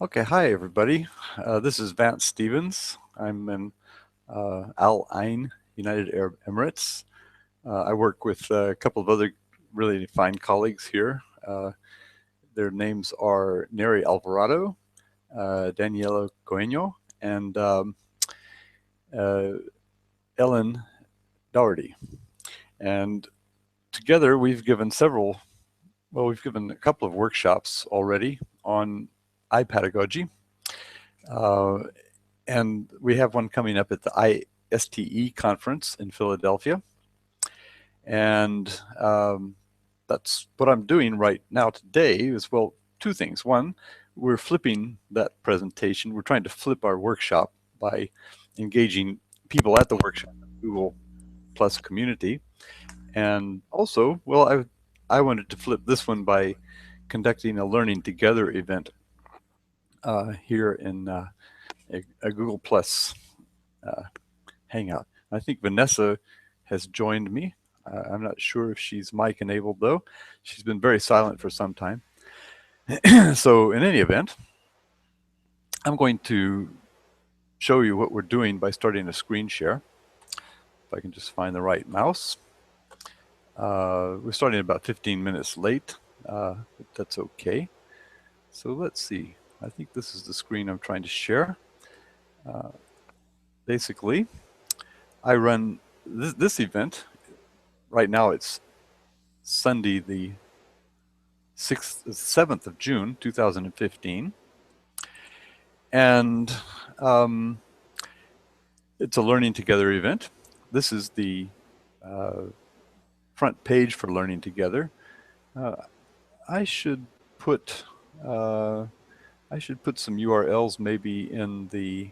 Okay, hi everybody. This is Vance Stevens. I'm in Al Ain, United Arab Emirates. I work with a couple of other really fine colleagues here. Their names are Neri Alvarado, Daniela Coeño, and uh, Ellen Dougherty. And together we've given a couple of workshops already on iPedagogy. Uh, and we have one coming up at the ISTE conference in Philadelphia. And that's what I'm doing right now today is, well, two things. One, we're flipping that presentation. We're trying to flip our workshop by engaging people at the workshop in Google Plus community. And also, well, I wanted to flip this one by conducting a Learning Together event here in a Google Plus uh, Hangout. I think Vanessa has joined me. I'm not sure if she's mic enabled though. She's been very silent for some time. So in any event, I'm going to show you what we're doing by starting a screen share. If I can just find the right mouse. We're starting about 15 minutes late, but that's okay. So let's see. I think this is the screen I'm trying to share. Uh, Basically, I run this event. Right now it's Sunday the 7th of June, 2015. And um, it's a Learning Together event. This is the uh, front page for Learning Together. Uh, I should put uh, I should put some URLs maybe in the.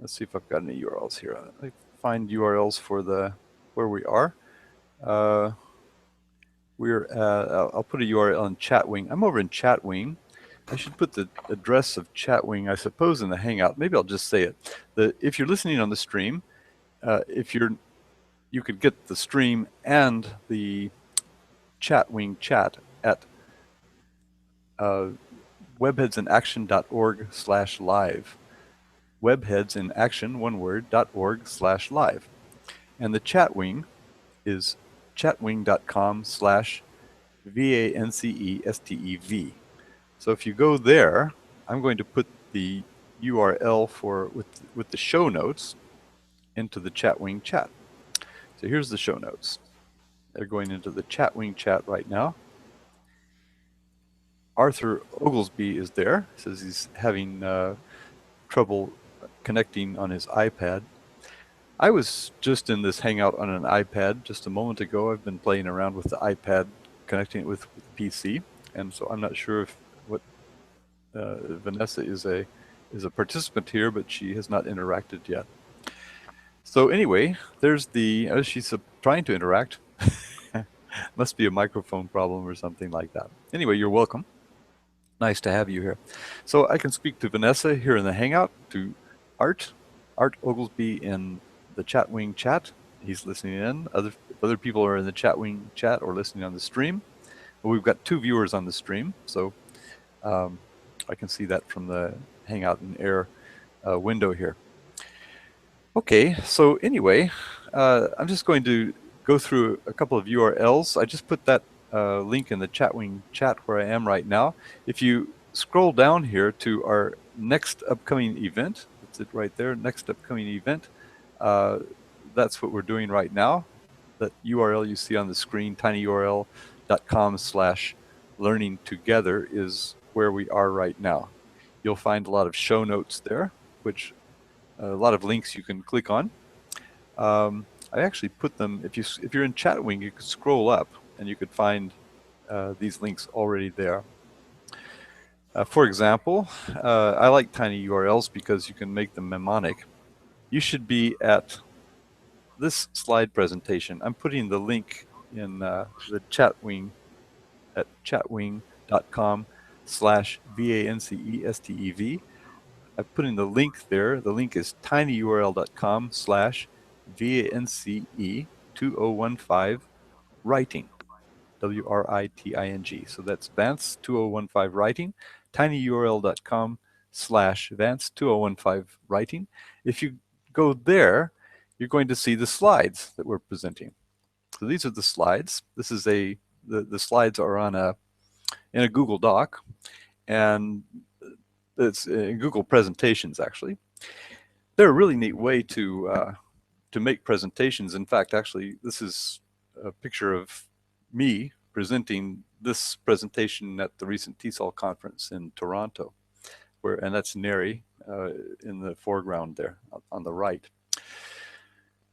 Let's see if I've got any URLs here. I find URLs for the where we are. Uh, I'll put a URL in Chatwing. I'm over in Chatwing. I should put the address of Chatwing, I suppose, in the Hangout. Maybe I'll just say it. If you're listening on the stream, you could get the stream and the Chatwing chat at uh, webheadsinaction.org/live. Webheadsinaction, one word, .org/live. And the Chatwing is chatwing.com/VANCESTEV. So if you go there, I'm going to put the URL with the show notes into the Chatwing chat. So here's the show notes. They're going into the Chatwing chat right now. Arthur Oglesby is there. Says he's having trouble connecting on his iPad. I was just in this Hangout on an iPad just a moment ago. I've been playing around with the iPad, connecting it with the PC, and so I'm not sure if Vanessa is a participant here, but she has not interacted yet. So anyway, there's the she's trying to interact. Must be a microphone problem or something like that. Anyway, you're welcome. Nice to have you here. So I can speak to Vanessa here in the Hangout, to Art Oglesby in the Chatwing chat. He's listening in. Other people are in the Chatwing chat or listening on the stream. But we've got 2 viewers on the stream, so I can see that from the Hangout and Air window here. Okay, so anyway, I'm just going to go through a couple of URLs. I just put that link in the Chatwing chat where I am right now. If you scroll down here to our next upcoming event, that's it right there, next upcoming event, that's what we're doing right now. That URL you see on the screen, tinyurl.com/learning2gether, is where we are right now. You'll find a lot of show notes there, which a lot of links you can click on. I actually put them, if you're in Chatwing, you could scroll up and you could find these links already there. For example, I like tiny URLs because you can make them mnemonic. You should be at this slide presentation. I'm putting the link in the Chatwing at chatwing.com/VANCESTEV. I'm putting the link there. The link is tinyurl.com/VANCE2015 writing. WRITING. So that's Vance 2015 writing, tinyurl.com Vance2015 writing. If you go there, you're going to see the slides that we're presenting. So these are the slides. This is the slides are in a Google Doc, and it's in Google Presentations actually. They're a really neat way to make presentations. In fact, actually, this is a picture of me presenting this presentation at the recent TESOL conference in Toronto, and that's Neri in the foreground there on the right.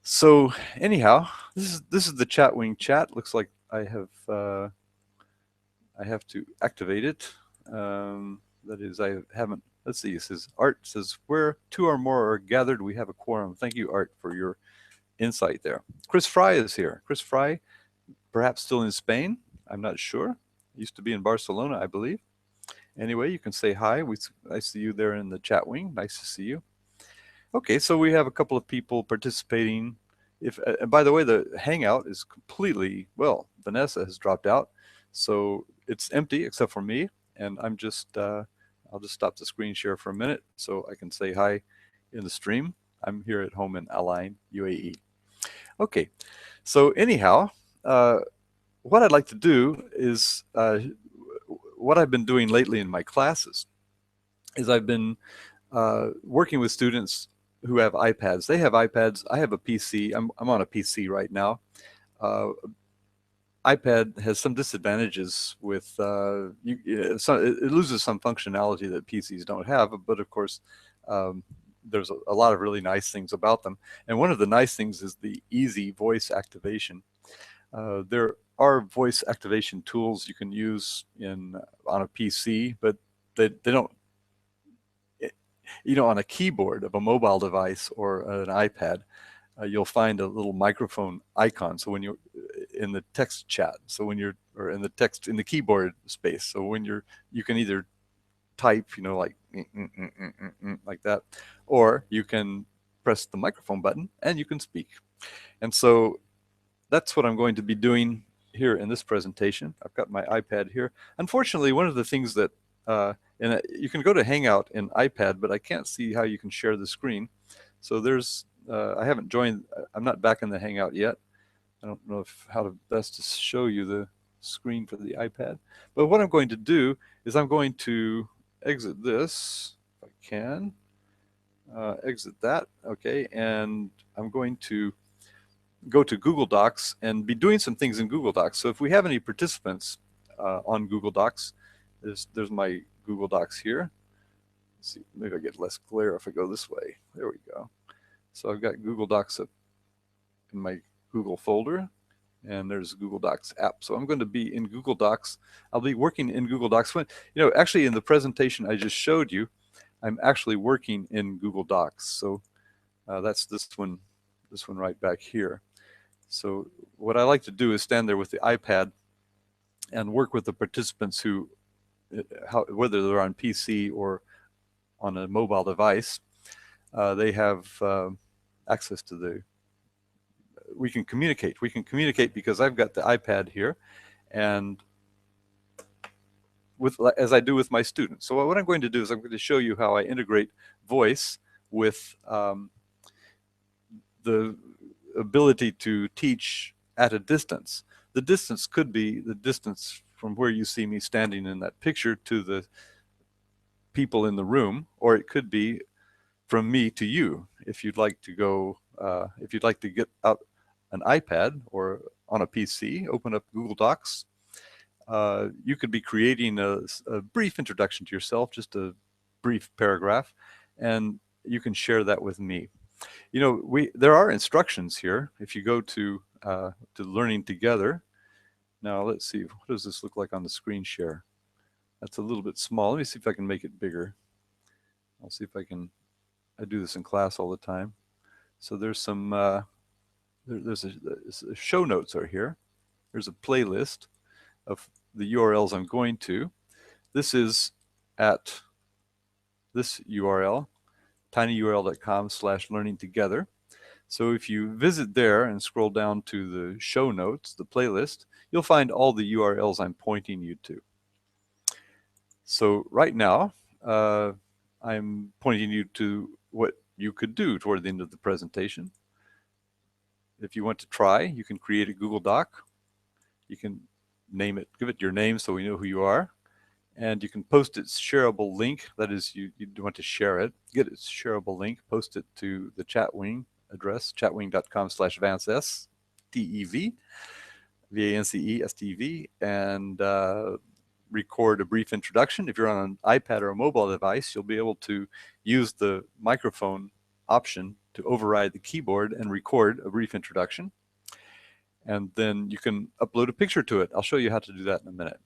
So anyhow, this is the Chatwing chat. Looks like I have to activate it. That is, I haven't. Let's see. It says Art says where two or more are gathered, we have a quorum. Thank you, Art, for your insight there. Chris Fry is here. Chris Fry, perhaps still in Spain. I'm not sure. Used to be in Barcelona, I believe. Anyway, you can say hi. I see you there in the chat wing. Nice to see you. Okay, so we have a couple of people participating. By the way, the Hangout is completely, well, Vanessa has dropped out. So it's empty except for me. And I'll just stop the screen share for a minute so I can say hi in the stream. I'm here at home in Al Ain, UAE. Okay, so anyhow, what I'd like to do is what I've been doing lately in my classes is I've been working with students who have iPads. They have iPads. I have a PC. I'm on a PC right now. iPad has some disadvantages with it loses some functionality that PCs don't have, but of course there's a lot of really nice things about them. And one of the nice things is the easy voice activation. There are voice activation tools you can use on a PC, but they don't, on a keyboard of a mobile device or an iPad, you'll find a little microphone icon. So when you're in the text chat, or in the keyboard space, so when you can either type, like like that, or you can press the microphone button and you can speak. And so that's what I'm going to be doing here in this presentation. I've got my iPad here. Unfortunately, one of the things that you can go to Hangout in iPad, but I can't see how you can share the screen. So I haven't joined. I'm not back in the Hangout yet. I don't know how to best to show you the screen for the iPad. But what I'm going to do is I'm going to exit this, if I can. Exit that, okay, and I'm going to go to Google Docs and be doing some things in Google Docs. So if we have any participants on Google Docs, there's my Google Docs here. Let's see, maybe I get less glare if I go this way. There we go. So I've got Google Docs up in my Google folder, and there's Google Docs app. So I'm going to be in Google Docs. I'll be working in Google Docs. Actually in the presentation I just showed you, I'm actually working in Google Docs. So that's this one right back here. So what I like to do is stand there with the iPad and work with the participants whether they're on PC or on a mobile device, they have access to we can communicate. We can communicate because I've got the iPad here, and as I do with my students. So what I'm going to do is I'm going to show you how I integrate voice with the ability to teach at a distance. The distance could be the distance from where you see me standing in that picture to the people in the room, or it could be from me to you. If you'd like to get out an iPad or on a PC, open up Google Docs. You could be creating a brief introduction to yourself, just a brief paragraph, and you can share that with me. There are instructions here. If you go to Learning2gether, now let's see, what does this look like on the screen share? That's a little bit small. Let me see if I can make it bigger. I'll see if I can. I do this in class all the time. So there's some, there's a show notes are here. There's a playlist of the URLs I'm going to. This is at this URL, tinyurl.com/learning2gether. So if you visit there and scroll down to the show notes, the playlist, you'll find all the URLs I'm pointing you to. So right now, I'm pointing you to what you could do toward the end of the presentation. If you want to try, you can create a Google Doc. You can name it, give it your name so we know who you are. And you can post its shareable link. That is, you want to share it, get its shareable link, post it to the Chatwing address, chatwing.com/VanceS, TEV, VANCE, and record a brief introduction. If you're on an iPad or a mobile device, you'll be able to use the microphone option to override the keyboard and record a brief introduction. And then you can upload a picture to it. I'll show you how to do that in a minute.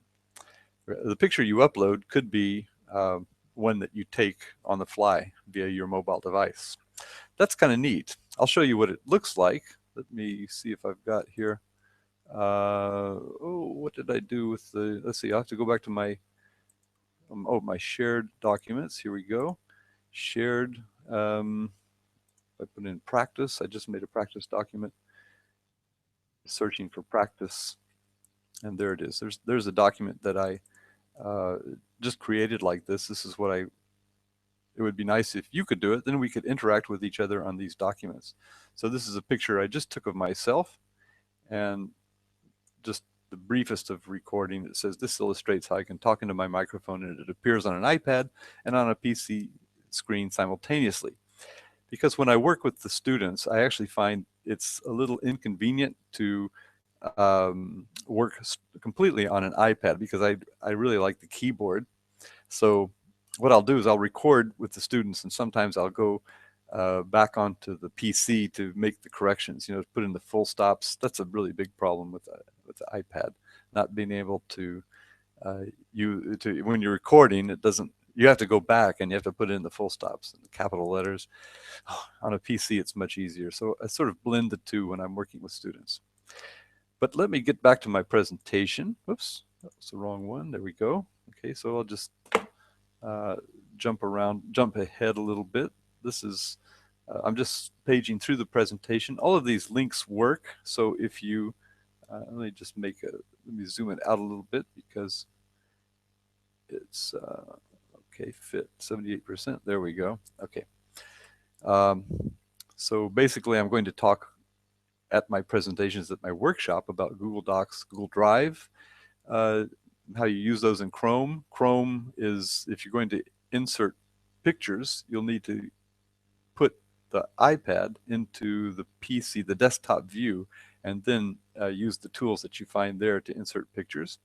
The picture you upload could be one that you take on the fly via your mobile device. That's kind of neat. I'll show you what it looks like. Let me see if I've got here. Oh, what did I do with the, let's see, I'll have to go back to my, my shared documents. Here we go. Shared, I put in practice. I just made a practice document. Searching for practice. And there it is. There's a document that I just created like this. This is what it would be nice if you could do it. Then we could interact with each other on these documents. So this is a picture I just took of myself, and just the briefest of recording. It says, this illustrates how I can talk into my microphone and it appears on an iPad and on a PC screen simultaneously. Because when I work with the students, I actually find it's a little inconvenient to work completely on an iPad because I really like the keyboard. So what I'll do is I'll record with the students, and sometimes I'll go back onto the PC to make the corrections, put in the full stops. That's a really big problem with the iPad, not being able to, when you're recording, it doesn't, you have to go back and you have to put in the full stops and the capital letters. On a PC, it's much easier. So I sort of blend the two when I'm working with students. But let me get back to my presentation. Whoops, that was the wrong one. There we go. Okay, so I'll just jump ahead a little bit. This is, I'm just paging through the presentation. All of these links work. So if you, let me zoom it out a little bit because it's, okay, fit 78%. There we go. Okay. So basically I'm going to talk at my presentations at my workshop about Google Docs, Google Drive, how you use those in Chrome. Chrome is, if you're going to insert pictures, you'll need to put the iPad into the PC, the desktop view, and then use the tools that you find there to insert pictures.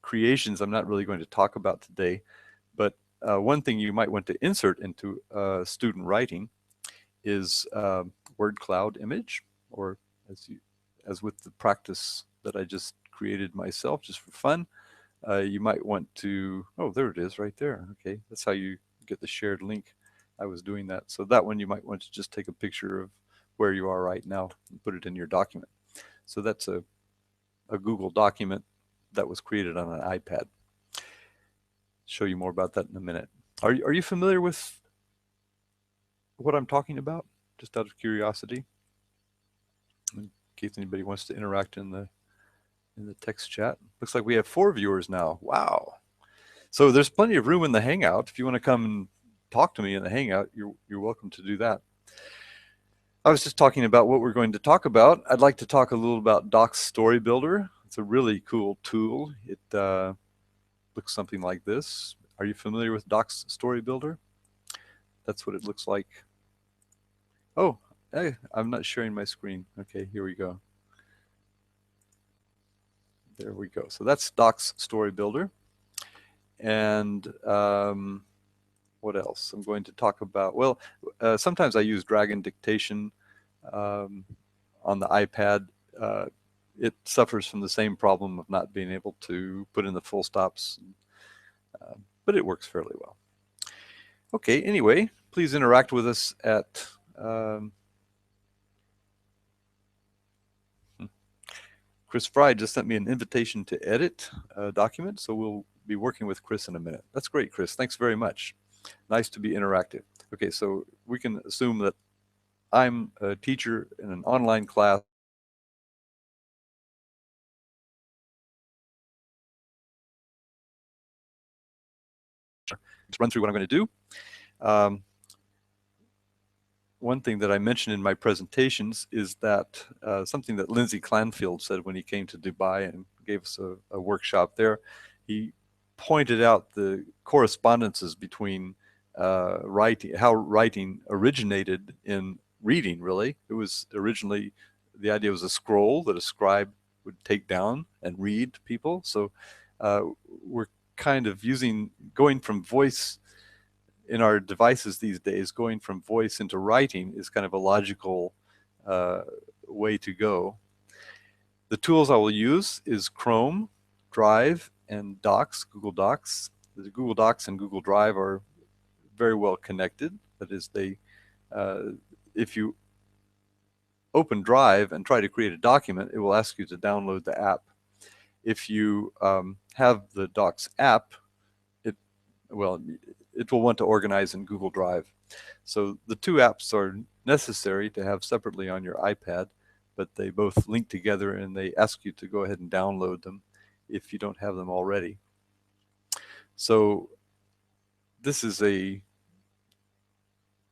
Creations I'm not really going to talk about today, but one thing you might want to insert into student writing is word cloud image, or as with the practice that I just created myself just for fun, you might want to, oh, there it is right there. Okay, that's how you get the shared link. I was doing that. So that one you might want to just take a picture of where you are right now and put it in your document. So that's a Google document that was created on an iPad. Show you more about that in a minute. Are you familiar with what I'm talking about? Just out of curiosity, in case anybody wants to interact in the text chat. Looks like we have 4 viewers now. Wow. So there's plenty of room in the Hangout. If you want to come and talk to me in the Hangout, you're welcome to do that. I was just talking about what we're going to talk about. I'd like to talk a little about Docs Story Builder. It's a really cool tool. It looks something like this. Are you familiar with Docs Story Builder? That's what it looks like. Oh, hey, I'm not sharing my screen. Okay, here we go. There we go. So that's Docs Story Builder. And what else? I'm going to talk about, well, sometimes I use Dragon Dictation on the iPad. It suffers from the same problem of not being able to put in the full stops, but it works fairly well. Okay, anyway, please interact with us at Chris Fry just sent me an invitation to edit a document, so we'll be working with Chris in a minute. That's great, Chris. Thanks very much. Nice to be interactive. Okay, so we can assume that I'm a teacher in an online class. just run through what I'm going to do. Um, one thing that I mentioned in my presentations is that something that Lindsay Clanfield said when he came to Dubai and gave us a workshop there. He pointed out the correspondences between writing, how writing originated in reading, really. It was originally, the idea was a scroll that a scribe would take down and read to people. So we're kind of going from voice in our devices these days, going from voice into writing is kind of a logical way to go. The tools I will use is Chrome, Drive, and Docs, Google Docs. The Google Docs and Google Drive are very well connected. That is, if you open Drive and try to create a document, it will ask you to download the app. If you have the Docs app, it will want to organize in Google Drive. So the two apps are necessary to have separately on your iPad, but they both link together and they ask you to go ahead and download them if you don't have them already. So this is a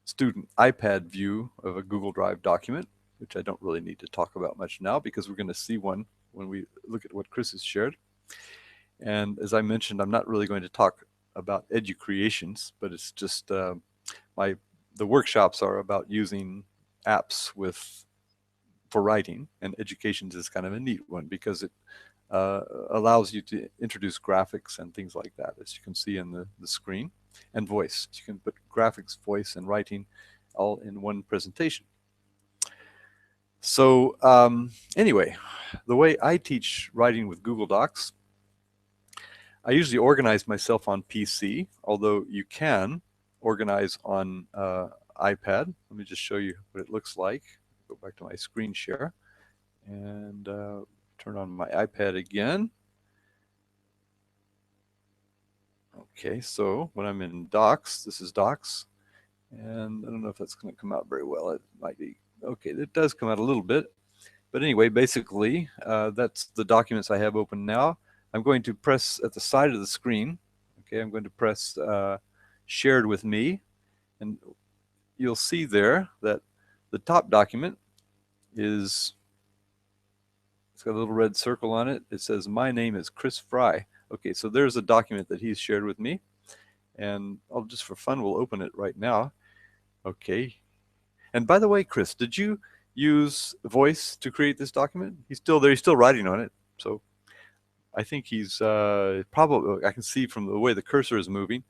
student iPad view of a Google Drive document, which I don't really need to talk about much now because we're going to see one when we look at what Chris has shared. And as I mentioned, I'm not really going to talk about educreations, but it's just the workshops are about using apps for writing, and educations is kind of a neat one because it allows you to introduce graphics and things like that, as you can see in the screen, and voice. You can put graphics, voice, and writing all in one presentation. So anyway, the way I teach writing with Google Docs, I usually organize myself on PC, although you can organize on iPad. Let me just show you what it looks like. Go back to my screen share and turn on my iPad again. Okay, so when I'm in Docs, this is Docs, and I don't know if that's going to come out very well. It might be. Okay, it does come out a little bit. But anyway, basically, that's the documents I have open now. I'm going to press at the side of the screen. Okay, I'm going to press shared with me, and you'll see there that the top document it's got a little red circle on it. It says, my name is Chris Fry. Okay, so there's a document that he's shared with me, and I'll just for fun, we'll open it right now. Okay, and by the way, Chris, did you use voice to create this document? He's still there, he's still writing on it. So I think he's probably, I can see from the way the cursor is moving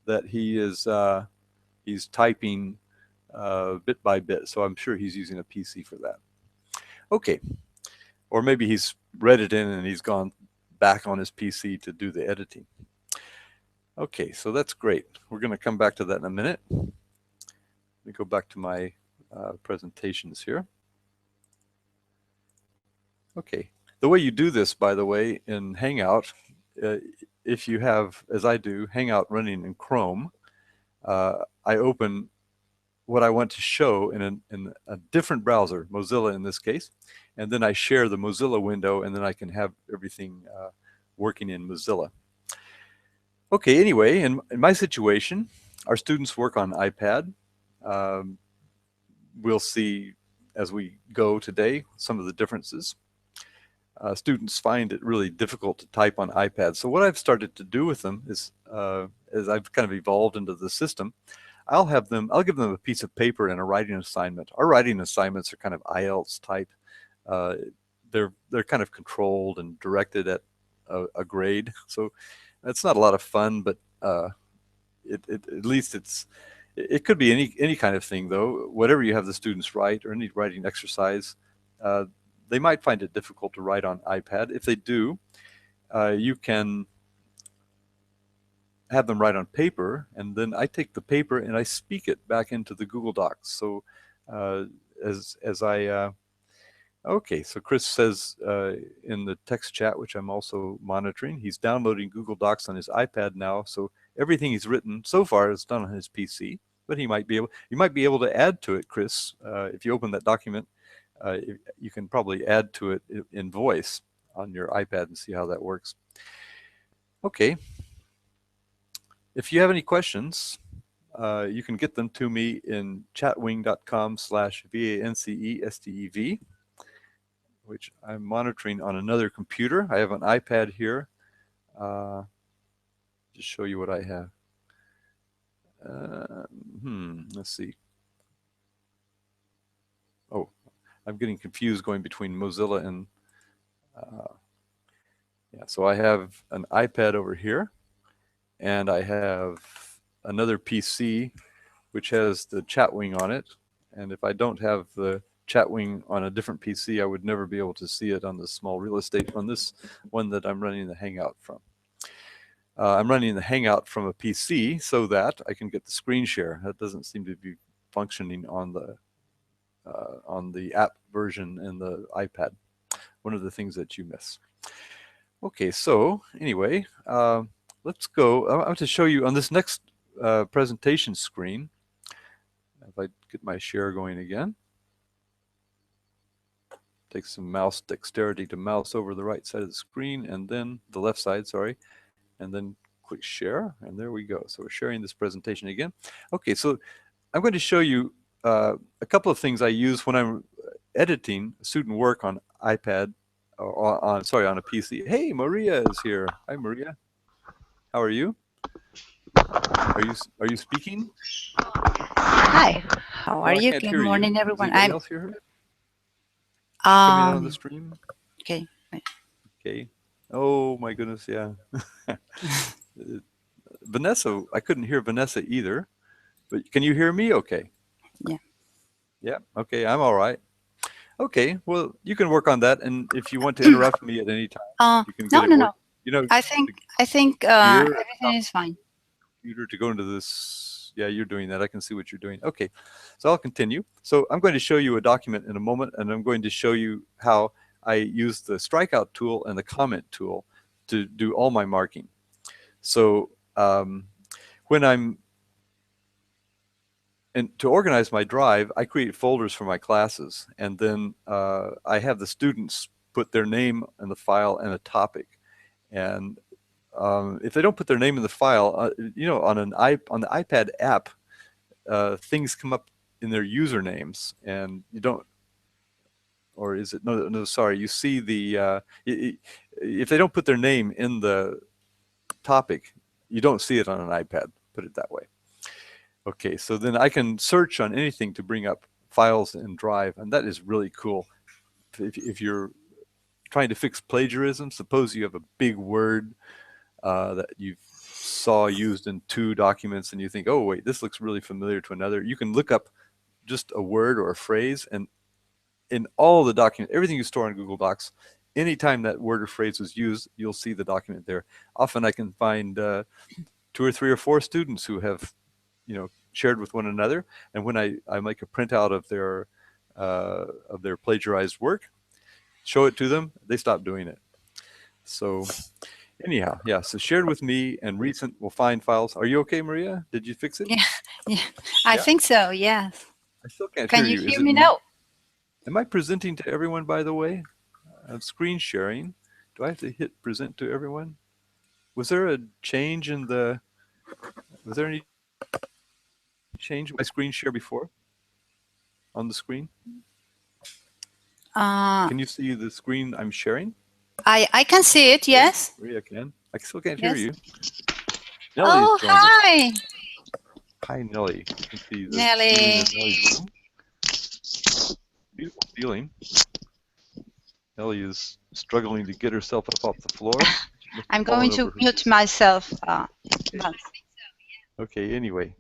that he's typing bit by bit. So I'm sure he's using a PC for that. Okay, or maybe he's read it in and he's gone back on his PC to do the editing. Okay, so that's great. We're going to come back to that in a minute. Let me go back to my presentations here. Okay, the way you do this, by the way, in Hangout, if you have, as I do, Hangout running in Chrome, I open what I want to show in a different browser, Mozilla in this case, and then I share the Mozilla window, and then I can have everything working in Mozilla. Okay, anyway, in my situation, our students work on iPad. We'll see as we go today some of the differences. Students find it really difficult to type on iPad. So what I've started to do with them is, as I've kind of evolved into the system, I'll give them a piece of paper and a writing assignment. Our writing assignments are kind of IELTS type. They're kind of controlled and directed at a grade. So it's not a lot of fun, but at least it could be any kind of thing though. Whatever you have the students write or any writing exercise, they might find it difficult to write on iPad. If they do, you can have them write on paper, and then I take the paper and I speak it back into the Google Docs. So okay, so Chris says in the text chat, which I'm also monitoring, he's downloading Google Docs on his iPad now. So everything he's written so far is done on his PC, but you might be able to add to it, Chris. If you open that document, you can probably add to it in voice on your iPad and see how that works. Okay. If you have any questions, you can get them to me in chatwing.com/VANCESTEV, which I'm monitoring on another computer. I have an iPad here. Just show you what I have. Let's see. Oh, I'm getting confused going between Mozilla and yeah. So I have an iPad over here, and I have another PC which has the Chatwing on it. And if I don't have the Chatwing on a different PC, I would never be able to see it on the small real estate on this one that I'm running the Hangout from. I'm running the Hangout from a PC so that I can get the screen share. That doesn't seem to be functioning on the app version in the iPad. One of the things that you miss. Okay, so anyway, let's go. I want to show you on this next presentation screen. If I get my share going again. Take some mouse dexterity to mouse over the right side of the screen and then the left side, sorry, and then click share, and there we go. So we're sharing this presentation again. Okay, so I'm going to show you a couple of things I use when I'm editing student work on iPad, or on a PC. Hey, Maria is here. Hi, Maria. How are you? Are you speaking? Hi, how are No, I you? can't Good hear you. morning, Does everyone. anybody else hear her coming out on the stream? Okay. Okay. Oh my goodness, yeah. Vanessa, I couldn't hear Vanessa either, but can you hear me okay? Yeah. Yeah, okay, I'm all right. Okay, well, you can work on that, and if you want to interrupt me at any time, you can No, get it no, no. work. You know, I think gear everything is fine. computer to go into this. Yeah, you're doing that. I can see what you're doing. Okay, so I'll continue. So I'm going to show you a document in a moment, and I'm going to show you how I use the strikeout tool and the comment tool to do all my marking. So when I'm and to organize my drive, I create folders for my classes, and then I have the students put their name in the file and a topic. And if they don't put their name in the file, on the iPad app, things come up in their usernames, and you don't, or is it no? Sorry, you see if they don't put their name in the topic, you don't see it on an iPad. Put it that way. Okay, so then I can search on anything to bring up files in Drive, and that is really cool. If you're trying to fix plagiarism, suppose you have a big word that you saw used in two documents, and you think, oh wait, this looks really familiar to another. You can look up just a word or a phrase, and in all the documents, everything you store on Google Docs, anytime that word or phrase was used, you'll see the document there. Often I can find 2 or 3 or 4 students who have shared with one another, and when I make a printout of their plagiarized work, show it to them, they stop doing it. So anyhow, yeah, so shared with me and recent will find files. Are you okay, Maria? Did you fix it? Yeah, yeah. I Yeah. think so. Yes. I still can't Can hear you you. Is hear it me me? now? Am I presenting to everyone, by the way? I'm screen sharing. Do I have to hit present to everyone? Was there a change in was there any change in my screen share before on the screen? Uh, Can you see the screen I'm sharing? I can see it. Oh, Yes. Maria can. I still can't hear Yes. you. Nellie's Oh, joined us. hi, Hi, Nellie. You can see the ceiling Nelly. of Nellie's room. Beautiful ceiling. Nellie is struggling to get herself up off the floor. She must have I'm fallen going over to her. mute myself. Okay. But Okay, anyway.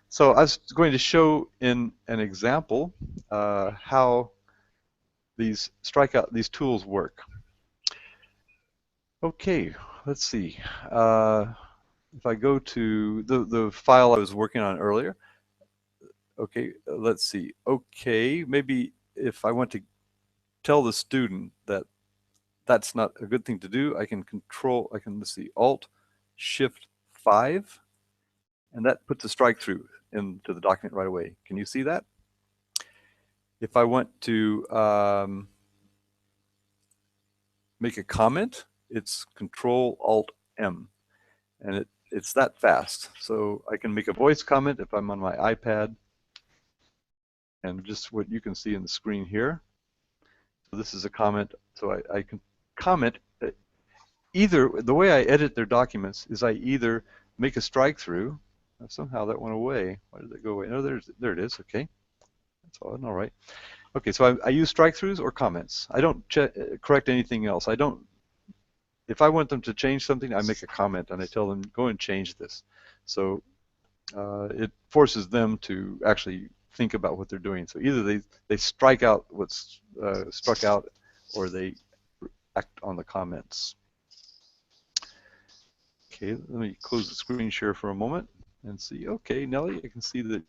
So I was going to show in an example how these tools work. Okay, let's see. If I go to the file I was working on earlier, okay, let's see. Okay, maybe if I want to tell the student that that's not a good thing to do, let's see, Alt Shift 5, and that puts a strike through into the document right away. Can you see that? If I want to make a comment, it's Control Alt M, and it it's that fast. So I can make a voice comment if I'm on my iPad, and just what you can see in the screen here. So this is a comment. So I can comment. Either the way I edit their documents is I either make a strike through. Somehow that went away. Why did it go away? No, there it is. Okay, that's all right. Okay, so I use strike throughs or comments. I don't correct anything else. I don't. If I want them to change something, I make a comment and I tell them, go and change this. So it forces them to actually think about what they're doing. So either they strike out what's struck out, or they act on the comments. Okay, let me close the screen share for a moment and see. Okay, Nellie, I can see that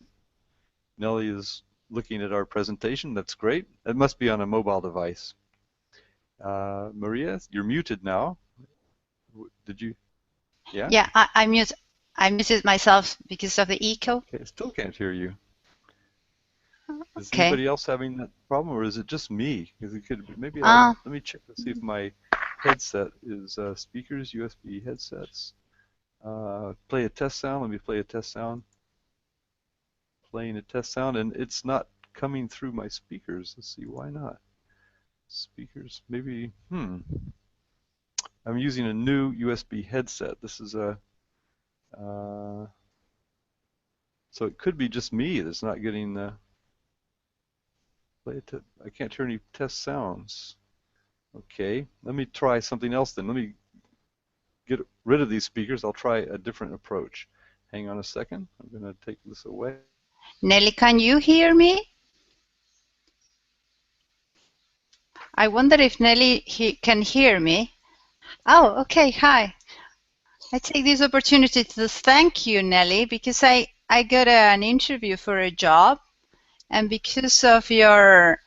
Nellie is looking at our presentation. That's great. It must be on a mobile device. Maria, you're muted now. Did you? Yeah? Yeah, I muted myself because of the echo. Okay, I still can't hear you. Is Okay. anybody else having that problem, or is it just me? Because it could maybe let me check to see if my headset is speakers, USB headsets. Play a test sound. Let me play a test sound. Playing a test sound, and it's not coming through my speakers. Let's see, why not? Speakers, maybe. I'm using a new USB headset. This is a. So it could be just me that's not getting the. I can't hear any test sounds. Okay, let me try something else then. Let me get rid of these speakers. I'll try a different approach. Hang on a second. I'm going to take this away. Nelly, can you hear me? I wonder if Nelly can hear me. Oh, okay. Hi. I take this opportunity to thank you, Nelly, because I got an interview for a job, and because of your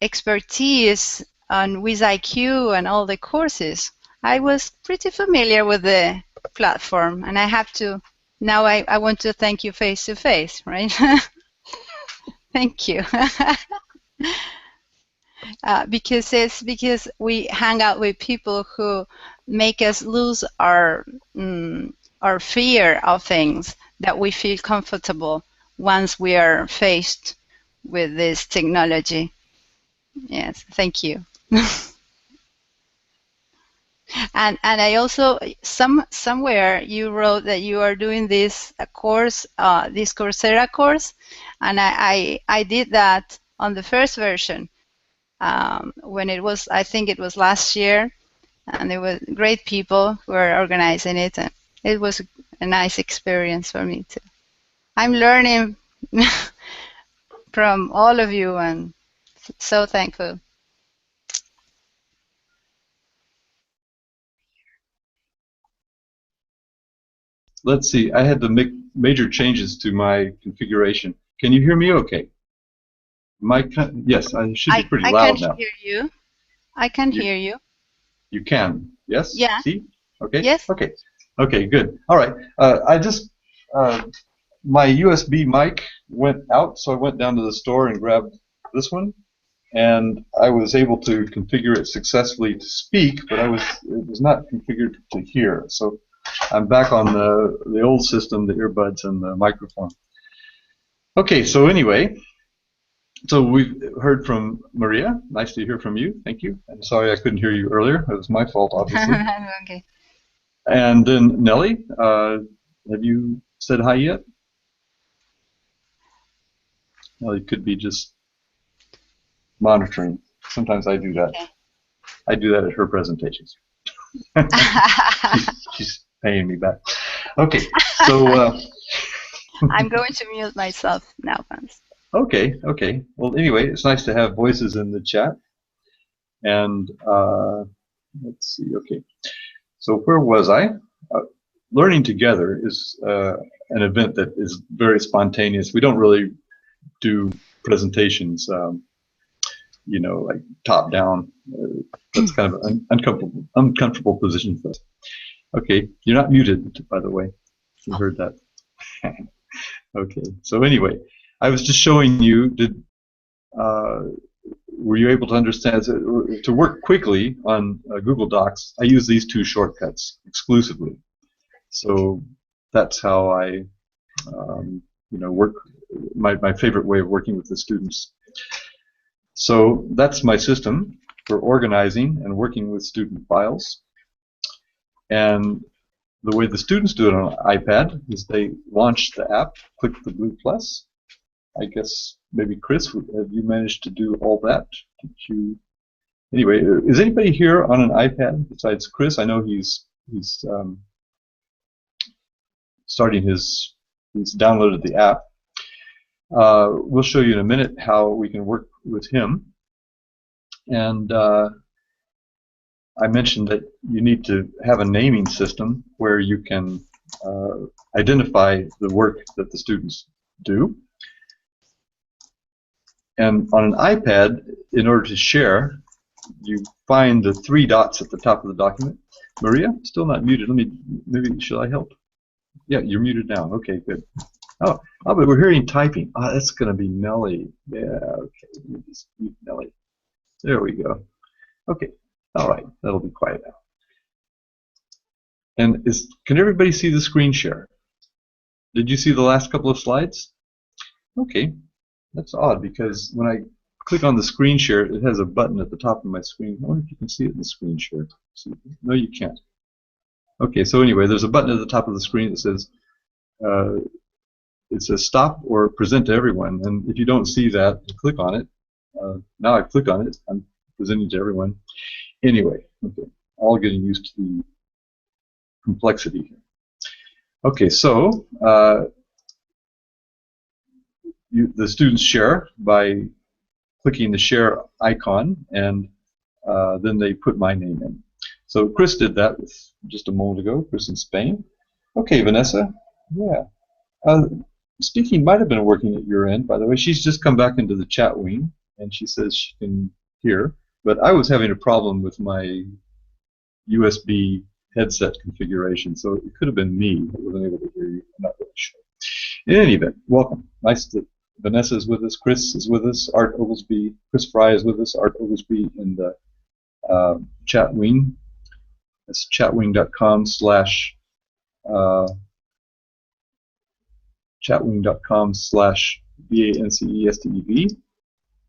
expertise on WizIQ and all the courses, I was pretty familiar with the platform, and I have to, now I want to thank you face to face, right? Thank you. Because we hang out with people who make us lose our fear of things, that we feel comfortable once we are faced with this technology. Yes, thank you. And I also somewhere you wrote that you are doing this course, this Coursera course, and I did that on the first version when it was, I think it was last year, and there were great people who were organizing it, and it was a nice experience for me too. I'm learning from all of you, and so thankful. Let's see, I had to make major changes to my configuration. Can you hear me okay? Yes, I should be pretty loud now. I can hear you. I can hear you. You can, yes? Yeah. See? Okay? Yes. Okay. Okay, good. All right. My USB mic went out, so I went down to the store and grabbed this one, and I was able to configure it successfully to speak, but it was not configured to hear. So I'm back on the old system, the earbuds and the microphone. Okay, so anyway, so we've heard from Maria. Nice to hear from you. Thank you. I'm sorry I couldn't hear you earlier. It was my fault, obviously. Okay. And then Nelly, have you said hi yet? Nelly could be just monitoring. Sometimes I do that. Okay. I do that at her presentations. she's paying me back. Okay, so I'm going to mute myself now, Vance. Okay. Well, anyway, it's nice to have voices in the chat. And let's see. Okay, so where was I? Learning Together is an event that is very spontaneous. We don't really do presentations, like top down. That's kind of an uncomfortable position for us. Okay, you're not muted, by the way. You heard that. Okay, so anyway, I was just showing you, were you able to understand, to work quickly on Google Docs, I use these two shortcuts exclusively. So that's how I work. My favorite way of working with the students. So that's my system for organizing and working with student files. And the way the students do it on an iPad is they launch the app, click the blue plus. I guess maybe Chris, have you managed to do all that? Did you? Anyway, is anybody here on an iPad besides Chris? I know he's starting he's downloaded the app. We'll show you in a minute how we can work with him. And I mentioned that you need to have a naming system where you can identify the work that the students do. And on an iPad, in order to share, you find the 3 dots at the top of the document. Maria, still not muted. Maybe should I help? Yeah, you're muted now. Okay, good. Oh, but we're hearing typing. Oh, that's going to be Nellie. Yeah, okay. Let me just mute Nellie. There we go. Okay. All right. That'll be quiet now. And can everybody see the screen share? Did you see the last couple of slides? Okay. That's odd because when I click on the screen share, it has a button at the top of my screen. I wonder if you can see it in the screen share. No, you can't. Okay, so anyway, there's a button at the top of the screen that says stop or present to everyone. And if you don't see that, click on it. Now I click on it, I'm presenting to everyone. Anyway, okay, all getting used to the complexity here. Okay, so the students share by clicking the share icon, and then they put my name in. So Chris did that just a moment ago, Chris in Spain. Okay, Vanessa, yeah. Speaking might have been working at your end, by the way. She's just come back into the chat wing, and she says she can hear. But I was having a problem with my USB headset configuration, so it could have been me that wasn't able to hear you. I'm not really sure. In any event, welcome. Nice that Vanessa is with us, Chris is with us, Art Oglesby, Chris Fry is with us, Art Oglesby in the chat wing. That's chatwing.com/VANCESTEV.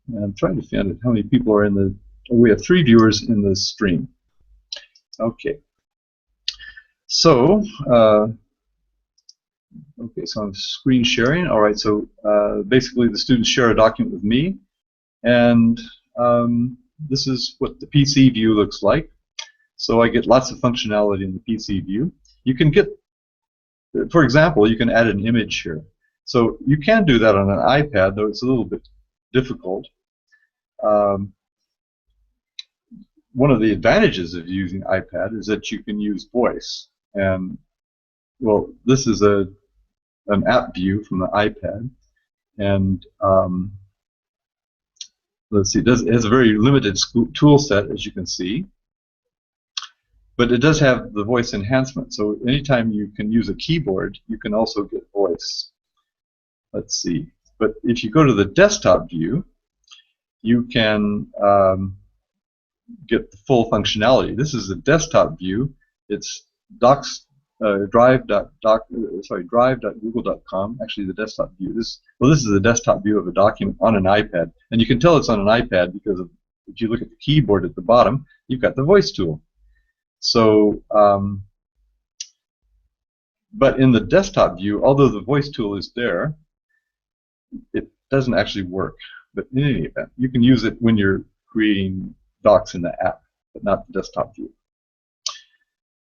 And I'm trying to find out how many people are in the. Oh, we have 3 viewers in the stream. Okay. So, okay, so I'm screen sharing. All right, so basically the students share a document with me, and this is what the PC view looks like. So I get lots of functionality in the PC view. You can get, for example, you can add an image here. So you can do that on an iPad, though it's a little bit difficult. One of the advantages of using iPad is that you can use voice. And, well, this is an app view from the iPad. And let's see, it has a very limited tool set, as you can see. But it does have the voice enhancement. So anytime you can use a keyboard, you can also get voice. Let's see. But if you go to the desktop view, you can get the full functionality. This is the desktop view. It's drive.google.com. Actually, the desktop view. This is the desktop view of a document on an iPad, and you can tell it's on an iPad because if you look at the keyboard at the bottom, you've got the voice tool. So, but in the desktop view, although the voice tool is there, it doesn't actually work. But in any event, you can use it when you're creating docs in the app, but not the desktop view.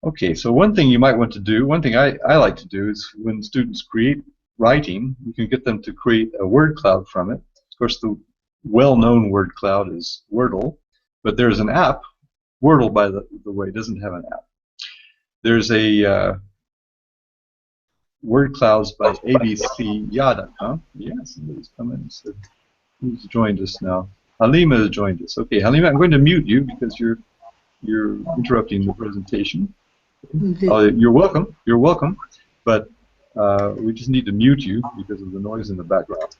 Okay, so one thing you might want to do, one thing I like to do is when students create writing, you can get them to create a word cloud from it. Of course, the well-known word cloud is Wordle, but there's an app. Wordle, by the way, doesn't have an app. There's a word clouds by abcya.com. Yeah, somebody's come in and said, who's joined us now? Halima has joined us. Okay, Halima, I'm going to mute you because you're interrupting the presentation. You're welcome. You're welcome. But we just need to mute you because of the noise in the background.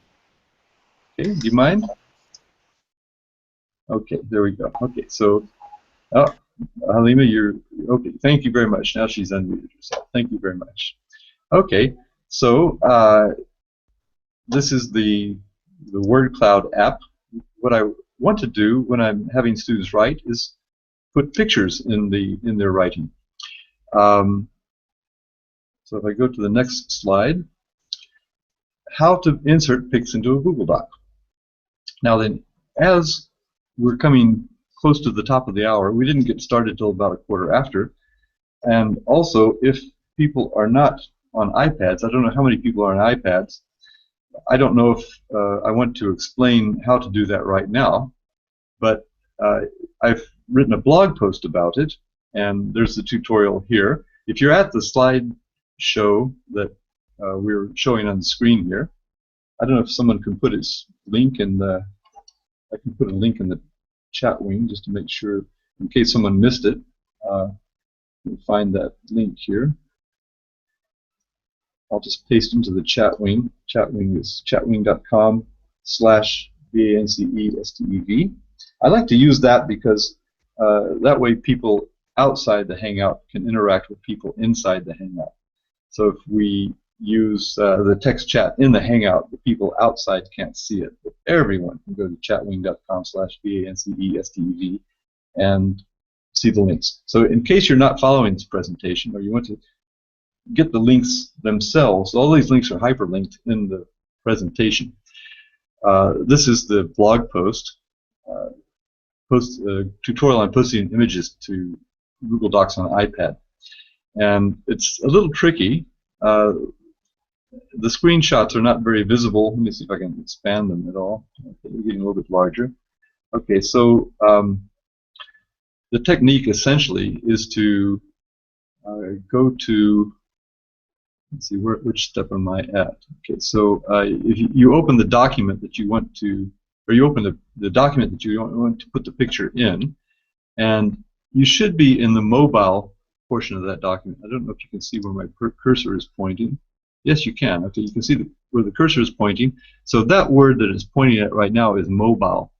Okay, do you mind? Okay, there we go. Okay, so Halima, you're okay. Thank you very much. Now she's unmuted herself. Thank you very much. Okay, so this is the word cloud app. What I want to do when I'm having students write is put pictures in their writing. So if I go to the next slide, how to insert pics into a Google Doc. Now then, as we're coming close to the top of the hour, we didn't get started till about a quarter after. And also, if people are not on iPads, I don't know how many people are on iPads. I don't know if I want to explain how to do that right now, but I've written a blog post about it, and there's the tutorial here. If you're at the slide show that we're showing on the screen here, I don't know if someone can put its link in the, I can put a link in the chat wing just to make sure, in case someone missed it, you'll find that link here. I'll just paste into the chat wing. Chat wing is chatwing.com/VANCESTEV. I like to use that because that way people outside the Hangout can interact with people inside the Hangout. So if we use the text chat in the Hangout, the people outside can't see it. But everyone can go to chatwing.com/VANCESTEV and see the links. So in case you're not following this presentation or you want to get the links themselves, all these links are hyperlinked in the presentation. This is the blog post, tutorial on posting images to Google Docs on iPad. And it's a little tricky. The screenshots are not very visible. Let me see if I can expand them at all. Okay, they're getting a little bit larger. Okay, so the technique essentially is to go to, let's see, which step am I at? Okay, so if you open the document that you want to, or you open the document that you want to put the picture in, and you should be in the mobile portion of that document. I don't know if you can see where my cursor is pointing. Yes, you can. Okay, you can see where the cursor is pointing. So that word that it's pointing at right now is mobile.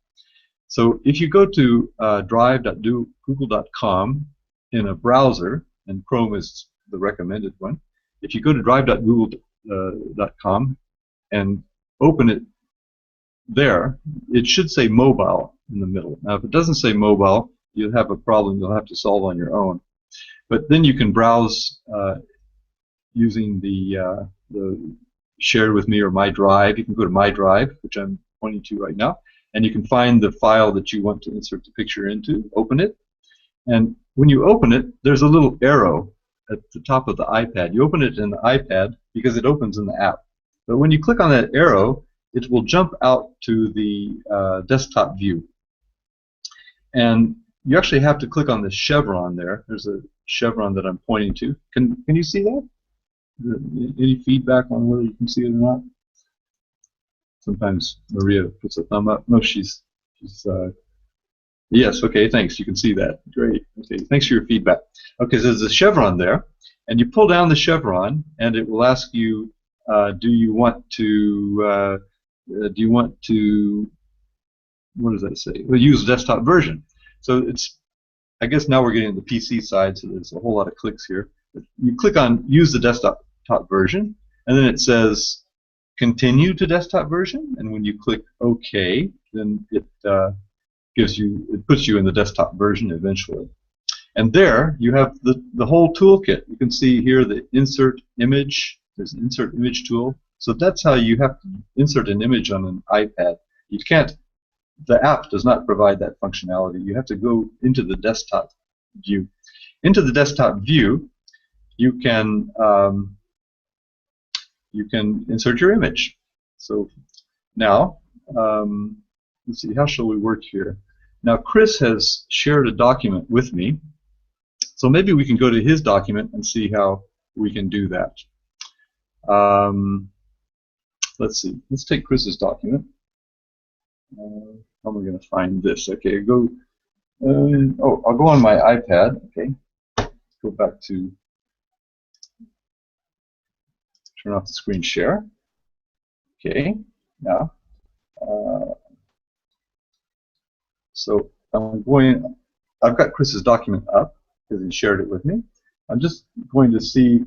So if you go to drive.google.com in a browser, and Chrome is the recommended one, if you go to drive.google.com and open it there, it should say mobile in the middle. Now, if it doesn't say mobile, you'll have a problem you'll have to solve on your own. But then you can browse using the Share with Me or My Drive. You can go to My Drive, which I'm pointing to right now, and you can find the file that you want to insert the picture into, open it, and when you open it, there's a little arrow at the top of the iPad. You open it in the iPad because it opens in the app. But when you click on that arrow, it will jump out to the desktop view. And you actually have to click on the chevron there. There's a chevron that I'm pointing to. Can you see that? Any feedback on whether you can see it or not? Sometimes Maria puts a thumb up. No, she's yes, okay, thanks. You can see that. Great. Okay, thanks for your feedback. Okay, so there's a chevron there, and you pull down the chevron, and it will ask you, do you want to, what does that say? Well, use desktop version. So it's, I guess now we're getting to the PC side, so there's a whole lot of clicks here. You click on use the desktop version, and then it says continue to desktop version, and when you click OK, then it puts you in the desktop version eventually. And there you have the whole toolkit. You can see here the insert image. There's an insert image tool. So that's how you have to insert an image on an iPad. You can't, the app does not provide that functionality. You have to go into the desktop view. Into the desktop view, you can insert your image. So now, let's see, how shall we work here? Now Chris has shared a document with me, so maybe we can go to his document and see how we can do that. Let's see, let's take Chris's document. How am I going to find this? Okay, go. I'll go on my iPad. Okay, go back to turn off the screen share. Okay, now. So I'm going I've got Chris's document up because he shared it with me. I'm just going to see,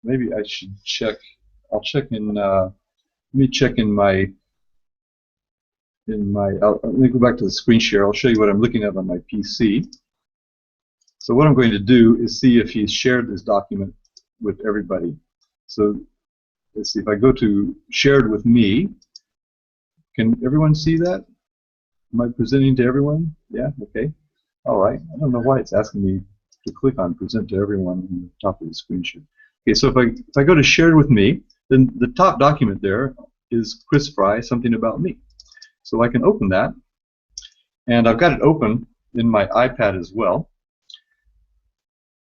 maybe I should check, I'll check in, let me check in my, let me go back to the screen share. I'll show you what I'm looking at on my PC. So what I'm going to do is see if he's shared this document with everybody. So let's see, if I go to shared with me, can everyone see that? Am I presenting to everyone? Yeah, okay. All right. I don't know why it's asking me to click on present to everyone on the top of the screen share. Okay, so if I go to shared with me, then the top document there is Chris Fry, something about me. So I can open that, and I've got it open in my iPad as well.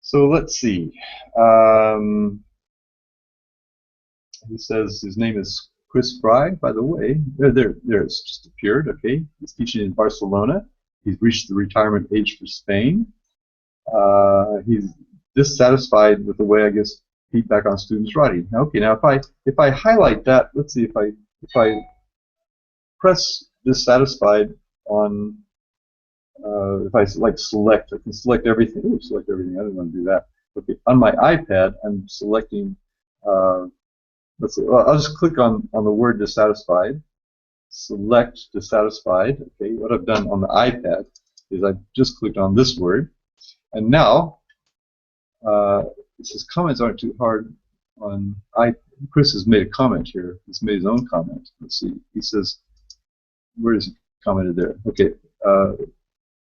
So let's see. He says his name is Chris Fry, by the way. There it's just appeared. Okay, he's teaching in Barcelona. He's reached the retirement age for Spain. He's dissatisfied with the way, I guess, feedback on students' writing. Okay, now if I highlight that, let's see, if I press dissatisfied on, if I select, I can select everything. Ooh, select everything. I didn't want to do that. Okay, on my iPad, I'm selecting. Let's see. Well, I'll just click on the word dissatisfied. Select dissatisfied. Okay, what I've done on the iPad is I've just clicked on this word, and now it says comments aren't too hard on Chris has made a comment here. He's made his own comment. Let's see. He says, where is he commented there? Okay,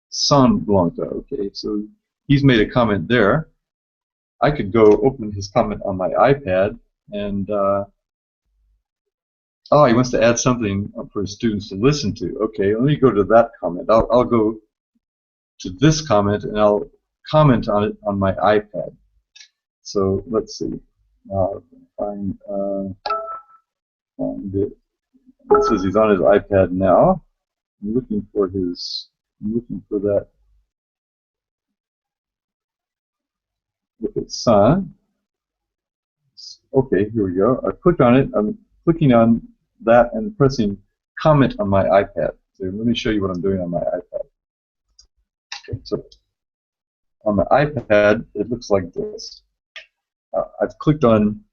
San Blanca. Okay, so he's made a comment there. I could go open his comment on my iPad, and oh, he wants to add something for his students to listen to. Okay, let me go to that comment. I'll go to this comment, and I'll comment on it on my iPad. So let's see. Find it. It says he's on his iPad now. I'm looking for that. Look at son. Okay, here we go. I clicked on it. I'm clicking on that and pressing comment on my iPad. So let me show you what I'm doing on my iPad. Okay, so on the iPad, it looks like this. I've clicked on,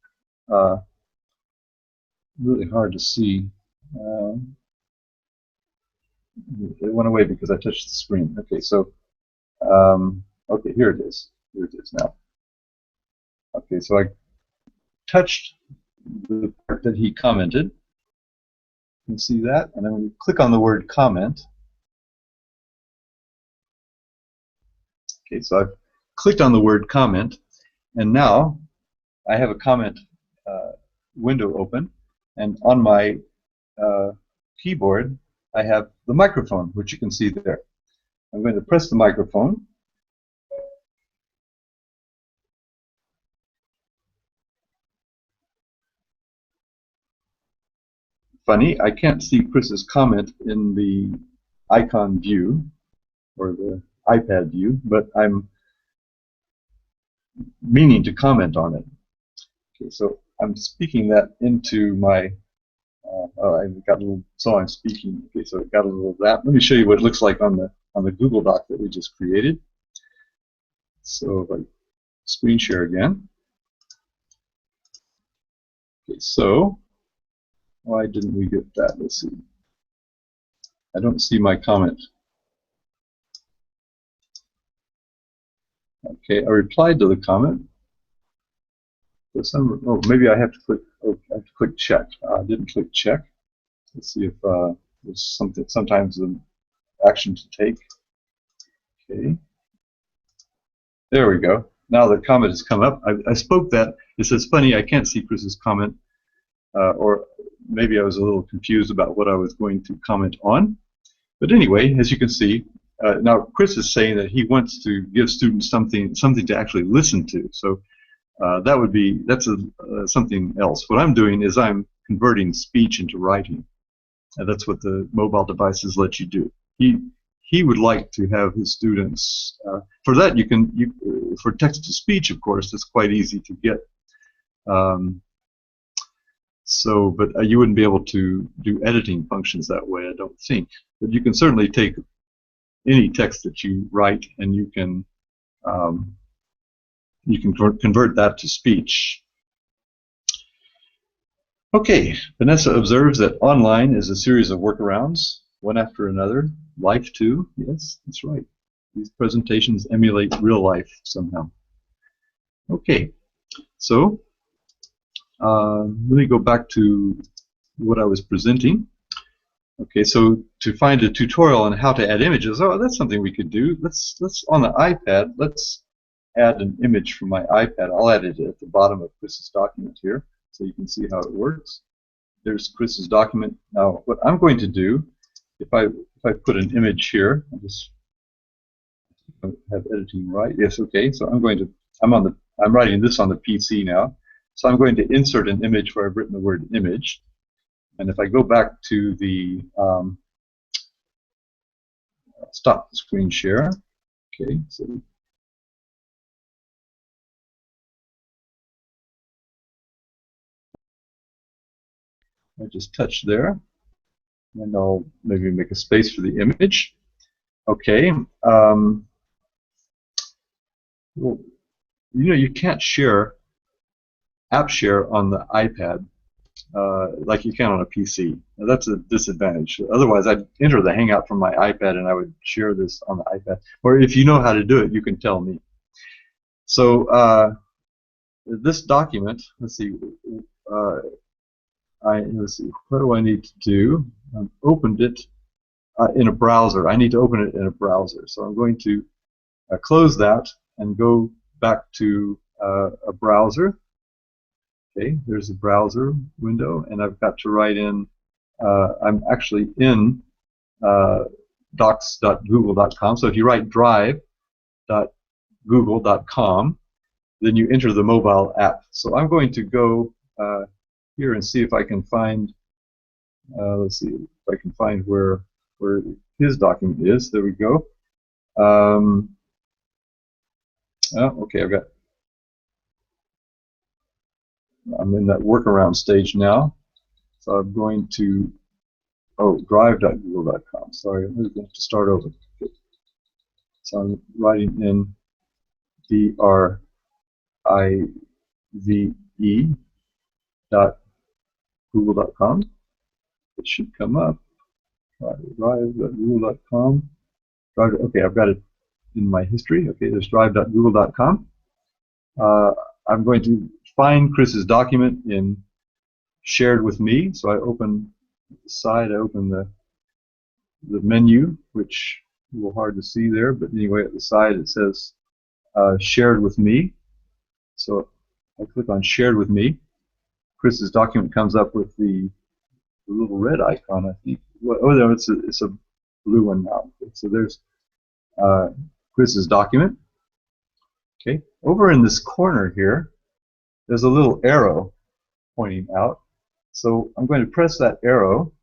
really hard to see. It went away because I touched the screen. Okay, so, okay, here it is. Here it is now. Okay, so I touched the part that he commented. You can see that, and then we click on the word comment. Okay, so I've clicked on the word comment, and now I have a comment window open, and on my keyboard I have the microphone, which you can see there. I'm going to press the microphone. Funny, I can't see Chris's comment in the icon view or the iPad view, but I'm meaning to comment on it. Okay, so I'm speaking that into my, I got a little, so I'm speaking. Okay, so it got a little of that. Let me show you what it looks like on the Google Doc that we just created. So if I screen share again. Okay, so why didn't we get that? Let's see. I don't see my comment. Okay, I replied to the comment. For some, oh, maybe I have to click. Oh, I have to click check. I didn't click check. Let's see if there's something. Sometimes an action to take. Okay. There we go. Now the comment has come up. I spoke that. It says, funny, I can't see Chris's comment, or maybe I was a little confused about what I was going to comment on. But anyway, as you can see, now Chris is saying that he wants to give students something to actually listen to. So that's something else. What I'm doing is I'm converting speech into writing, and that's what the mobile devices let you do. He would like to have his students. For that, for text to speech, of course, it's quite easy to get. But you wouldn't be able to do editing functions that way, I don't think. But you can certainly take any text that you write, and you can convert that to speech. Okay, Vanessa observes that online is a series of workarounds, one after another. Life too, yes, that's right. These presentations emulate real life somehow. Okay, so let me go back to what I was presenting. Okay, so to find a tutorial on how to add images, oh, that's something we could do. Let's on the iPad, let's add an image from my iPad. I'll add it at the bottom of Chris's document here, so you can see how it works. There's Chris's document. Now, what I'm going to do, if I put an image here, I'll just have editing right. Yes, okay. So I'm writing this on the PC now. So I'm going to insert an image where I've written the word image. And if I go back to the stop the screen share, okay. So I just touch there, and I'll maybe make a space for the image. Okay. Well, you know, you can't share app share on the iPad like you can on a PC. Now, that's a disadvantage. Otherwise, I'd enter the Hangout from my iPad and I would share this on the iPad. Or if you know how to do it, you can tell me. So this document, let's see. Let's see. What do I need to do? I've opened it in a browser. I need to open it in a browser. So I'm going to close that and go back to a browser. Okay, there's a browser window, and I've got to write in, I'm actually in docs.google.com. So if you write drive.google.com, then you enter the mobile app. So I'm going to go here and see if I can find, let's see if I can find where his document is. There we go. Oh, okay, I'm in that workaround stage now. So I'm going to, drive.google.com. Sorry, I'm going to have to start over. Okay. So I'm writing in drive.google.com. It should come up. Drive.google.com. Okay, I've got it in my history. Okay, there's drive.google.com. I'm going to find Chris's document in shared with me. So I open the side, I open the menu, which is a little hard to see there, but anyway, at the side it says shared with me. So I click on shared with me. Chris's document comes up with the little red icon, I think. Oh, no, it's a blue one now. So there's Chris's document. Okay, over in this corner here, there's a little arrow pointing out. So I'm going to press that arrow.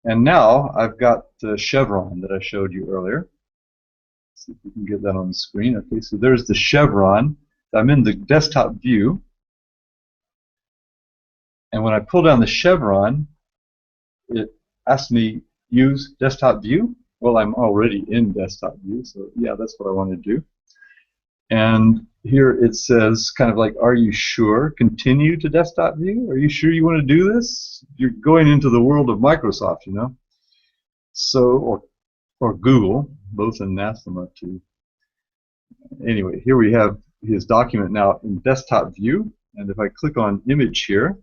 And now I've got the chevron that I showed you earlier. Let's see if we can get that on the screen. Okay, so there's the chevron. I'm in the desktop view. And when I pull down the chevron, it asks me use desktop view. Well, I'm already in desktop view, so yeah, that's what I want to do. And here it says kind of like, are you sure? Continue to desktop view? Are you sure you want to do this? You're going into the world of Microsoft, you know. So, or Google, both anathema too. Anyway, here we have his document now in desktop view. And if I click on image here,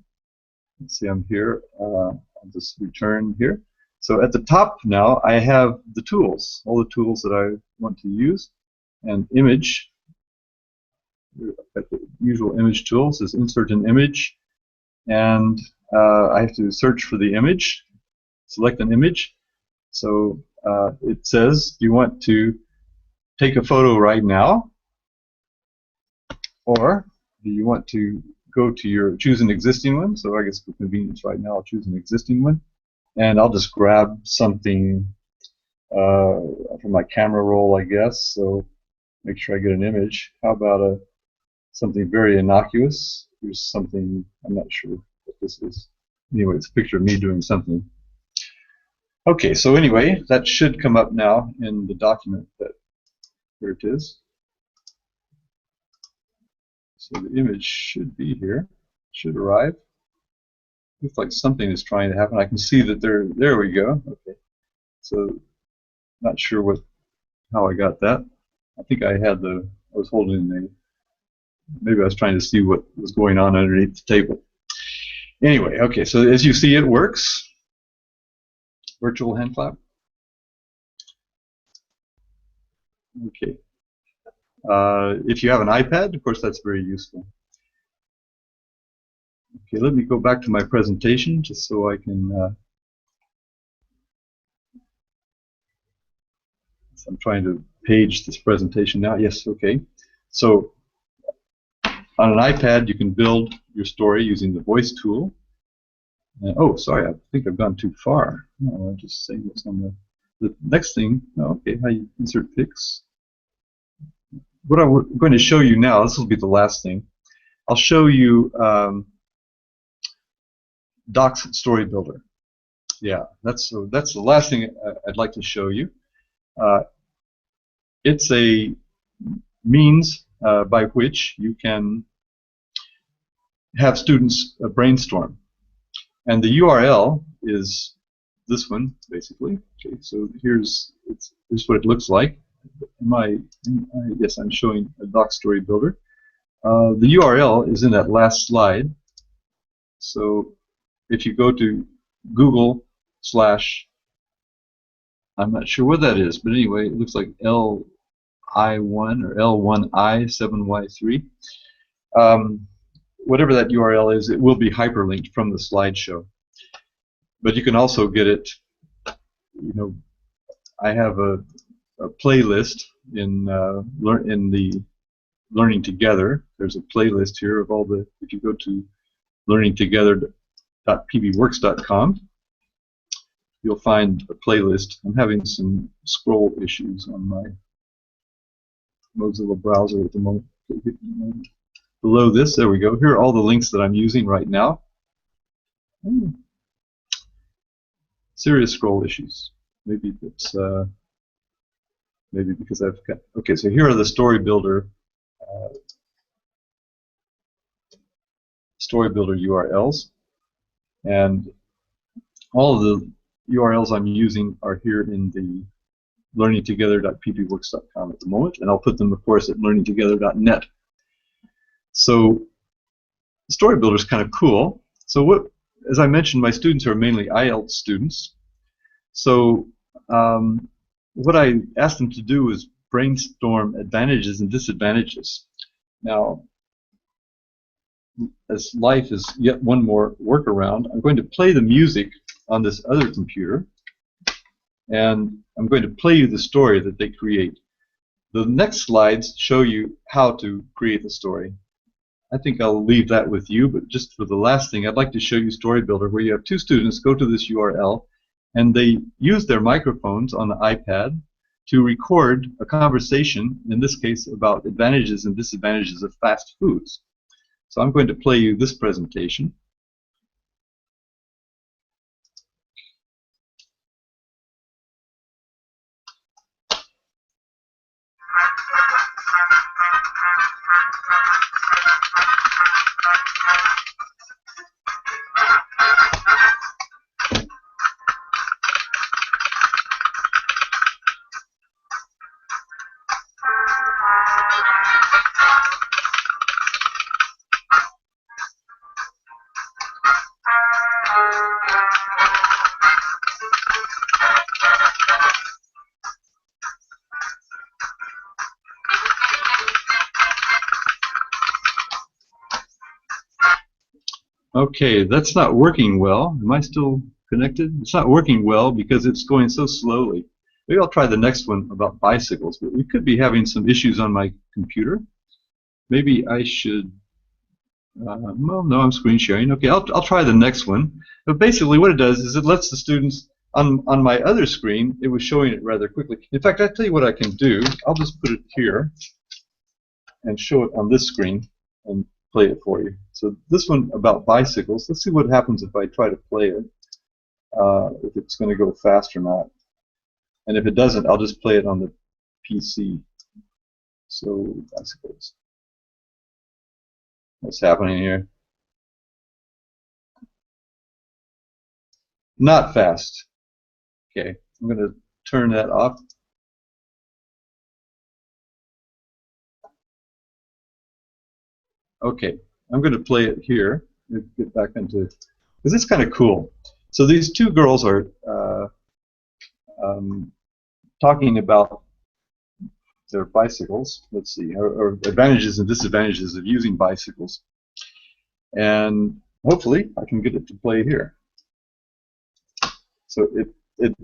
let's see, I'm here. I'll just return here. So at the top now, I have the tools, all the tools that I want to use. And image, at the usual image tools, is insert an image. And I have to search for the image, select an image. So it says, do you want to take a photo right now? Or do you want to go to choose an existing one? So I guess for convenience right now, I'll choose an existing one. And I'll just grab something from my camera roll, I guess. So make sure I get an image. How about something very innocuous? Here's something, I'm not sure what this is. Anyway, it's a picture of me doing something. Okay, so anyway, that should come up now in the document. Here it is. So the image should be here, should arrive. Looks like something is trying to happen. I can see that there we go. Okay, so not sure how I got that. I think I was holding maybe I was trying to see what was going on underneath the table. Anyway, okay, so as you see, it works. Virtual hand clap. Okay. If you have an iPad, of course, that's very useful. Okay, let me go back to my presentation just so I can. So I'm trying to page this presentation now. Yes, okay. So on an iPad, you can build your story using the voice tool. Oh, sorry, I think I've gone too far. No, I'll just say what's on the next thing. Oh, okay, how you insert pics. What I'm going to show you now, this will be the last thing. I'll show you Doc's Story Builder. Yeah, that's the last thing I'd like to show you. It's a means by which you can have students brainstorm. And the URL is this one, basically. Okay, so here's what it looks like. Yes, I'm showing a Doc Story Builder. The URL is in that last slide. So if you go to Google / I'm not sure what that is, but anyway, it looks like LI1 or L1I7Y3. Whatever that URL is, it will be hyperlinked from the slideshow. But you can also get it, I have a playlist in the Learning2gether. There's a playlist here of all if you go to learning2gether.pbworks.com, you'll find a playlist. I'm having some scroll issues on my Mozilla browser at the moment. Below this, there we go. Here are all the links that I'm using right now. Serious scroll issues. Maybe it's maybe because I've got. Okay, so here are the Story Builder URLs, and all of the URLs I'm using are here in the learning2gether.pbworks.com at the moment, and I'll put them, of course, at learning2gether.net. So the Story Builder is kind of cool. So as I mentioned, my students are mainly IELTS students. So what I asked them to do is brainstorm advantages and disadvantages. Now, as life is yet one more workaround, I'm going to play the music on this other computer, and I'm going to play you the story that they create. The next slides show you how to create the story. I think I'll leave that with you, but just for the last thing, I'd like to show you Story Builder, where you have two students go to this URL, and they use their microphones on the iPad to record a conversation, in this case about advantages and disadvantages of fast foods. So I'm going to play you this presentation. Okay, that's not working well. Am I still connected? It's not working well because it's going so slowly. Maybe I'll try the next one about bicycles, but we could be having some issues on my computer. Maybe I should, well, no, I'm screen sharing. Okay, I'll try the next one. But basically what it does is it lets the students, on my other screen, it was showing it rather quickly. In fact, I'll tell you what I can do. I'll just put it here and show it on this screen and play it for you. So this one about bicycles. Let's see what happens if I try to play it. If it's going to go fast or not. And if it doesn't, I'll just play it on the PC. So bicycles. What's happening here? Not fast. Okay, I'm going to turn that off. Okay, I'm going to play it here. Get back into it, because it's kind of cool. So these two girls are talking about their bicycles. Let's see, or advantages and disadvantages of using bicycles. And hopefully I can get it to play here. So it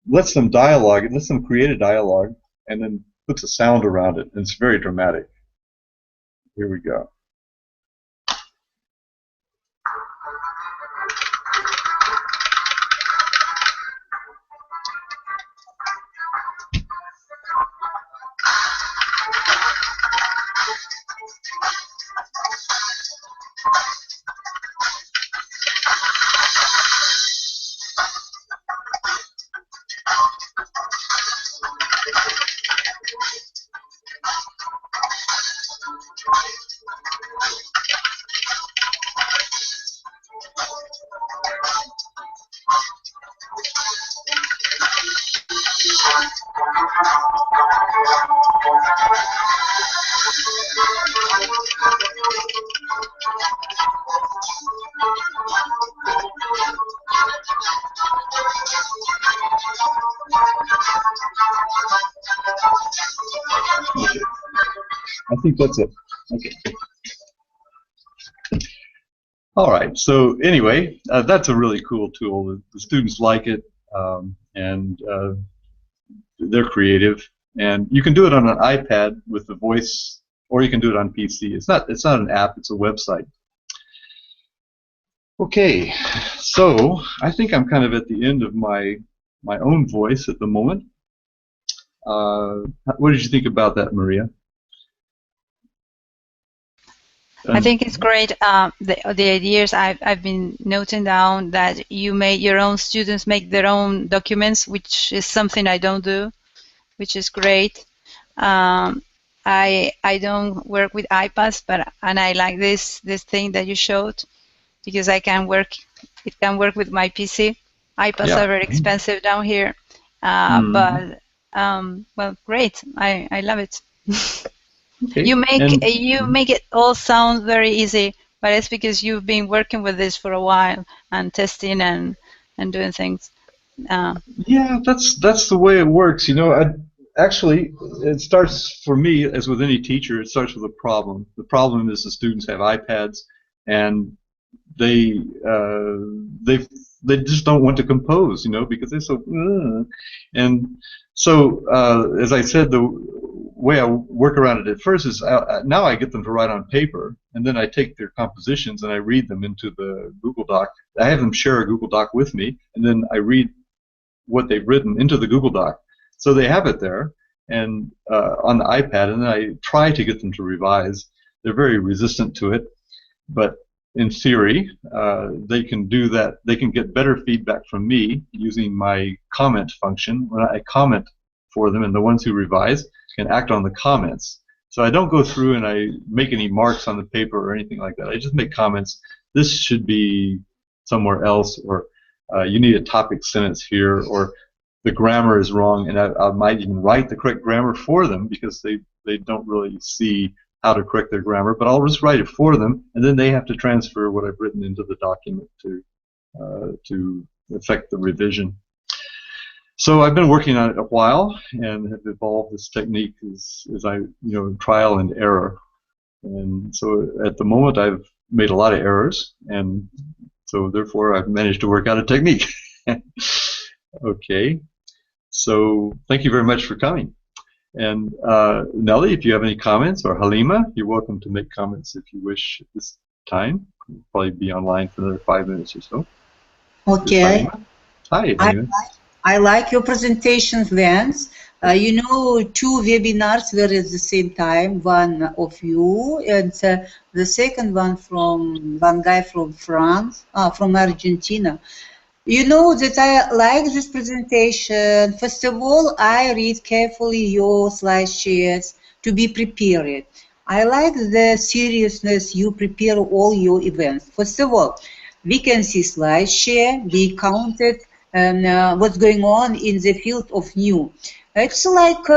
lets them dialogue, it lets them create a dialogue, and then puts a sound around it, and it's very dramatic. Here we go. Okay. I think that's it. Okay. All right. So anyway, that's a really cool tool. The students like it, and they're creative. And you can do it on an iPad with the voice, or you can do it on PC. It's not an app. It's a website. Okay. So I think I'm kind of at the end of my own voice at the moment. What did you think about that, Maria? I think it's great. The ideas I've been noting down that you made your own students make their own documents, which is something I don't do, which is great. I don't work with iPads, and I like this thing that you showed because I can work. It can work with my PC. iPads are very expensive down here, but well, great. I love it. Okay. You make it all sound very easy, but it's because you've been working with this for a while and testing and doing things. Yeah, that's the way it works. You know, actually, it starts for me, as with any teacher, it starts with a problem. The problem is the students have iPads, and they just don't want to compose, you know, because they're so. And so, as I said, the way I work around it at first is now I get them to write on paper, and then I take their compositions and I read them into the Google Doc. I have them share a Google Doc with me, and then I read what they've written into the Google Doc. So they have it there and on the iPad, and then I try to get them to revise. They're very resistant to it, but in theory, they can do that. They can get better feedback from me using my comment function when I comment for them, and the ones who revise can act on the comments. So I don't go through and I make any marks on the paper or anything like that. I just make comments. This should be somewhere else, or you need a topic sentence here, or the grammar is wrong, and I might even write the correct grammar for them because they don't really see how to correct their grammar, but I'll just write it for them, and then they have to transfer what I've written into the document to affect the revision. So I've been working on it a while and have evolved this technique as I, trial and error. And so at the moment I've made a lot of errors, and so therefore I've managed to work out a technique. Okay, so thank you very much for coming. And Nelly, if you have any comments, or Halima, you're welcome to make comments if you wish at this time. We'll probably be online for another 5 minutes or so. Okay. Hi, Halima. I like your presentation, Vance. You know, two webinars were at the same time, one of you and the second one from one guy from France, from Argentina. You know that I like this presentation. First of all, I read carefully your slide shares to be prepared. I like the seriousness you prepare all your events. First of all, we can see slide share, we counted what's going on in the field of new. It's like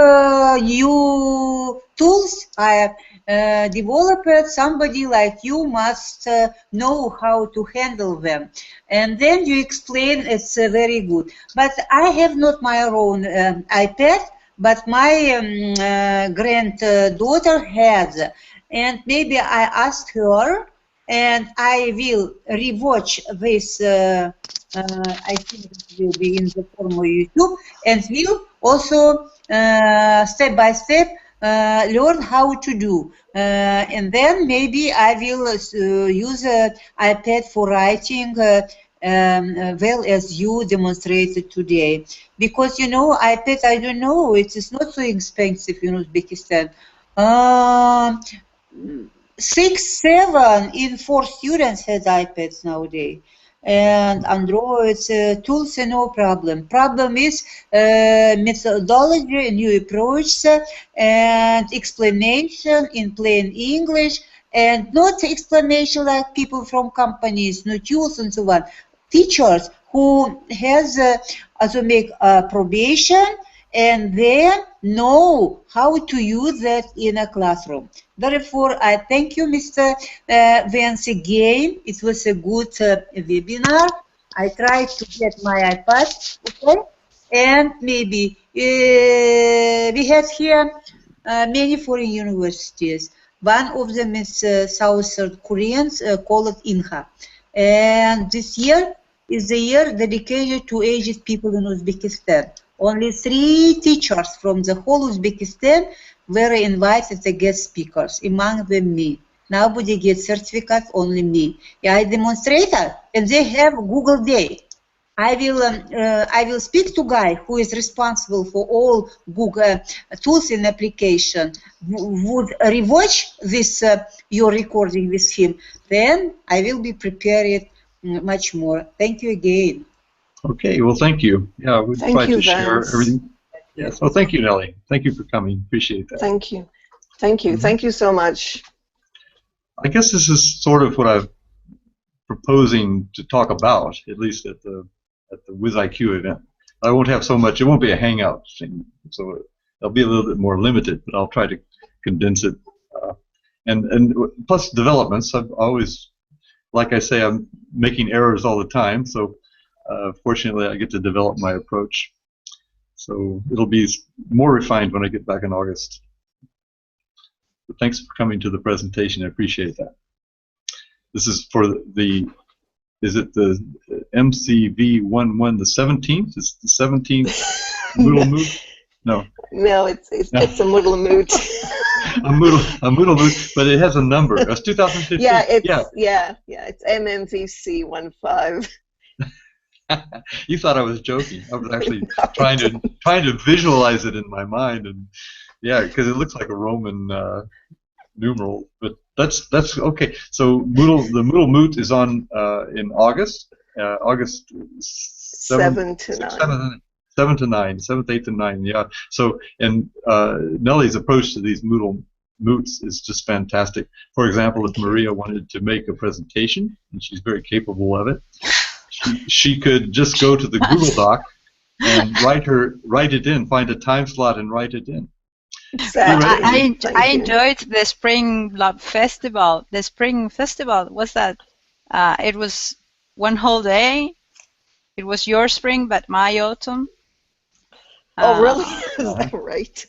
new tools I developed. Somebody like you must know how to handle them. And then you explain it's very good. But I have not my own iPad, but my granddaughter has. And maybe I asked her, and I will rewatch this. I think it will be in the form of YouTube, and will also step by step learn how to do. And then maybe I will use iPad for writing. Well, as you demonstrated today, because you know iPad, I don't know, it is not so expensive in Uzbekistan. 6, 7 in 4 students had iPads nowadays. And Android tools, no problem. Problem is methodology, new approach, and explanation in plain English, and not explanation like people from companies, no tools and so on. Teachers who has also make probation and then know how to use that in a classroom. Therefore, I thank you, Mr. Vance, again. It was a good webinar. I tried to get my iPad, okay? And maybe we have here many foreign universities. One of them is South Koreans called INHA. And this year is the year dedicated to aged people in Uzbekistan. Only 3 teachers from the whole Uzbekistan were invited as guest speakers, among them me. Nobody gets certificate, only me. I demonstrator, and they have Google Day. I will speak to guy who is responsible for all Google tools and application. Would rewatch this your recording with him. Then I will be prepared much more. Thank you again. Okay, well, thank you. Yeah, we try to share Vance. everything. Yes. Well, thank you, Nelly. Thank you for coming. Appreciate that. Thank you. Thank you. Thank you so much. I guess this is sort of what I'm proposing to talk about, at least at the WizIQ event. I won't have so much. It won't be a hangout thing, so it'll be a little bit more limited. But I'll try to condense it. And plus developments. I've always, like I say, I'm making errors all the time. So fortunately, I get to develop my approach. So it'll be more refined when I get back in August. But thanks for coming to the presentation. I appreciate that. This is for the, is it the MCV11, the 17th? It's the 17th Moodle Moot? No. No, it's a Moodle Moot. a Moodle Moot, but it has a number. It's 2015. Yeah, it's MMVC15. You thought I was joking. I was actually trying to visualize it in my mind, and yeah, because it looks like a Roman numeral. But that's okay. So the Moodle Moot is on in August, August 7 to 9. 7th, 8th, and 9th. Yeah. So and Nellie's approach to these Moodle Moots is just fantastic. For example, if Maria wanted to make a presentation, and she's very capable of it. She could just go to the Google Doc and write it in, find a time slot and write it in. I enjoyed the Spring Lab Festival. The Spring Festival was that it was one whole day. It was your spring, but my autumn. Oh, really? Is that right?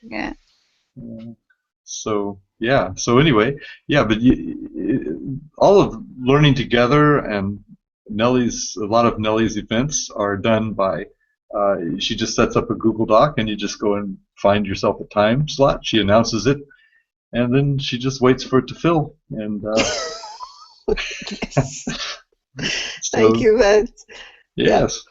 Yeah. So yeah. So anyway, yeah. But all of Learning Together and a lot of Nellie's events are done by, she just sets up a Google Doc and you just go and find yourself a time slot. She announces it, and then she just waits for it to fill. And yes. Thank you, Vance. Yes.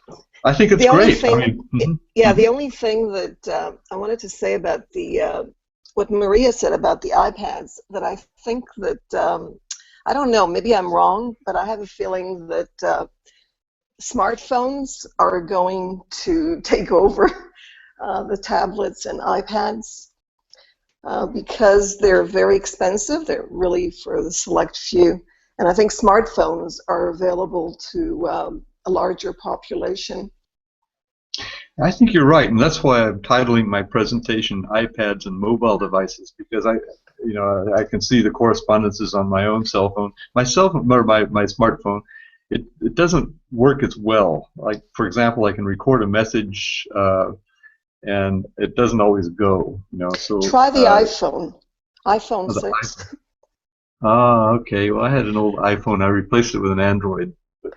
I think it's The only great. thing, yeah, the only thing that I wanted to say about the what Maria said about the iPads, that I think that I don't know, maybe I'm wrong, but I have a feeling that smartphones are going to take over the tablets and iPads because they're very expensive. They're really for the select few. And I think smartphones are available to a larger population. I think you're right, and that's why I'm titling my presentation "iPads and Mobile Devices," because I can see the correspondences on my own cell phone. My cell phone, or my smartphone, it doesn't work as well. Like, for example, I can record a message, and it doesn't always go. So try the iPhone 6. Ah, okay. Well, I had an old iPhone. I replaced it with an Android. But,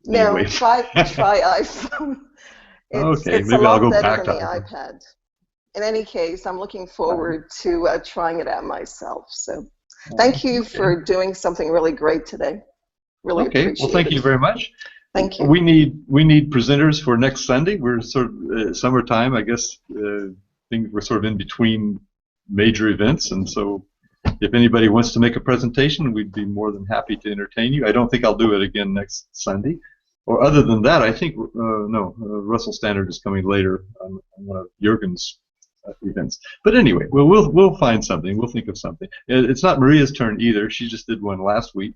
anyway. No, try iPhone. Okay, it's maybe a I'll lot go better back than to the iPhone. iPad. In any case, I'm looking forward to trying it out myself. So thank you for doing something really great today. Really appreciate it. Well, thank you very much. Thank you. We need presenters for next Sunday. We're sort of summertime, I guess. We're sort of in between major events, and so if anybody wants to make a presentation, we'd be more than happy to entertain you. I don't think I'll do it again next Sunday. Or other than that, I think Russell Standard is coming later on one of Jürgen's events. But anyway, we'll find something. We'll think of something. It's not Maria's turn either. She just did one last week.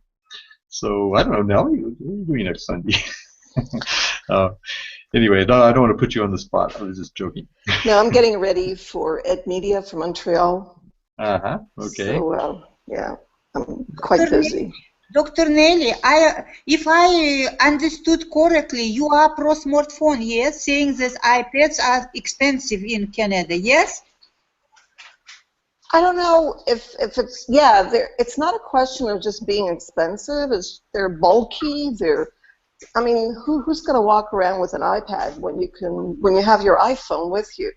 So I don't know, Nellie, what are you doing next Sunday? Anyway, I don't want to put you on the spot. I was just joking. No, I'm getting ready for Ed Media from Montreal. Okay. So yeah, I'm quite busy. Dr. Nelly, if I understood correctly, you are pro-smartphone, yes, saying that iPads are expensive in Canada, yes? I don't know if it's, yeah, it's not a question of just being expensive. They're bulky. I mean, who's going to walk around with an iPad when you have your iPhone with you?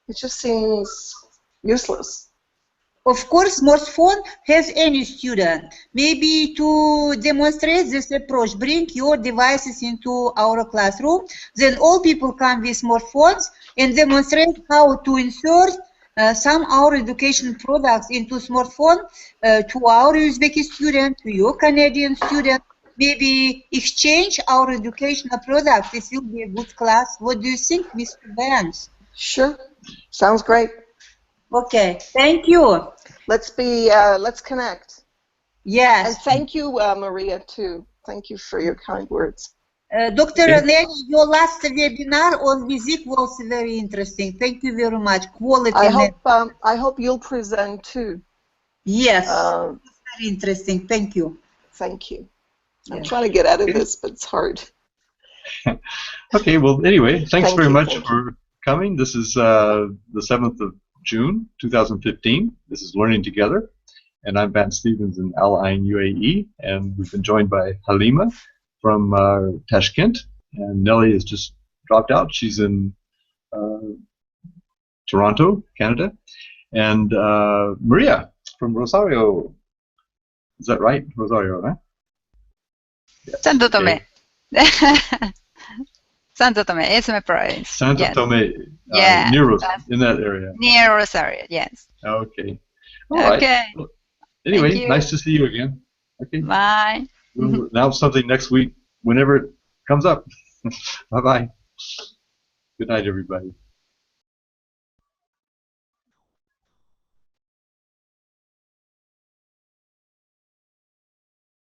It just seems useless. Of course, smartphone has any student. Maybe to demonstrate this approach, bring your devices into our classroom. Then all people come with smartphones and demonstrate how to insert some our education products into smartphone to our Uzbek student, to your Canadian student. Maybe exchange our educational products. This will be a good class. What do you think, Mr. Vance? Sure, sounds great. Okay, thank you. Let's connect. Yes. And thank you, Maria, too. Thank you for your kind words. Dr. Nelly, your last webinar on music was very interesting. Thank you very much. Quality. I hope you'll present too. Yes, very interesting. Thank you. Thank you. I'm trying to get out of this, but it's hard. Okay, well, anyway, thanks very much for coming. This is the 7th of June, 2015. This is Learning Together, and I'm Vance Stevens in Al Ain, UAE, and we've been joined by Halima from Tashkent, and Nellie has just dropped out. She's in Toronto, Canada, and Maria from Rosario. Is that right? Rosario, huh? Yes. Santo Tomé. Okay. Santo Tomé, Esme province. Santo Tomé, yeah, near in that area. Near Rosario, yes. Okay. All right. Okay. Well, anyway, nice to see you again. Okay. Bye. We'll announce something next week whenever it comes up. Bye-bye. Good night, everybody.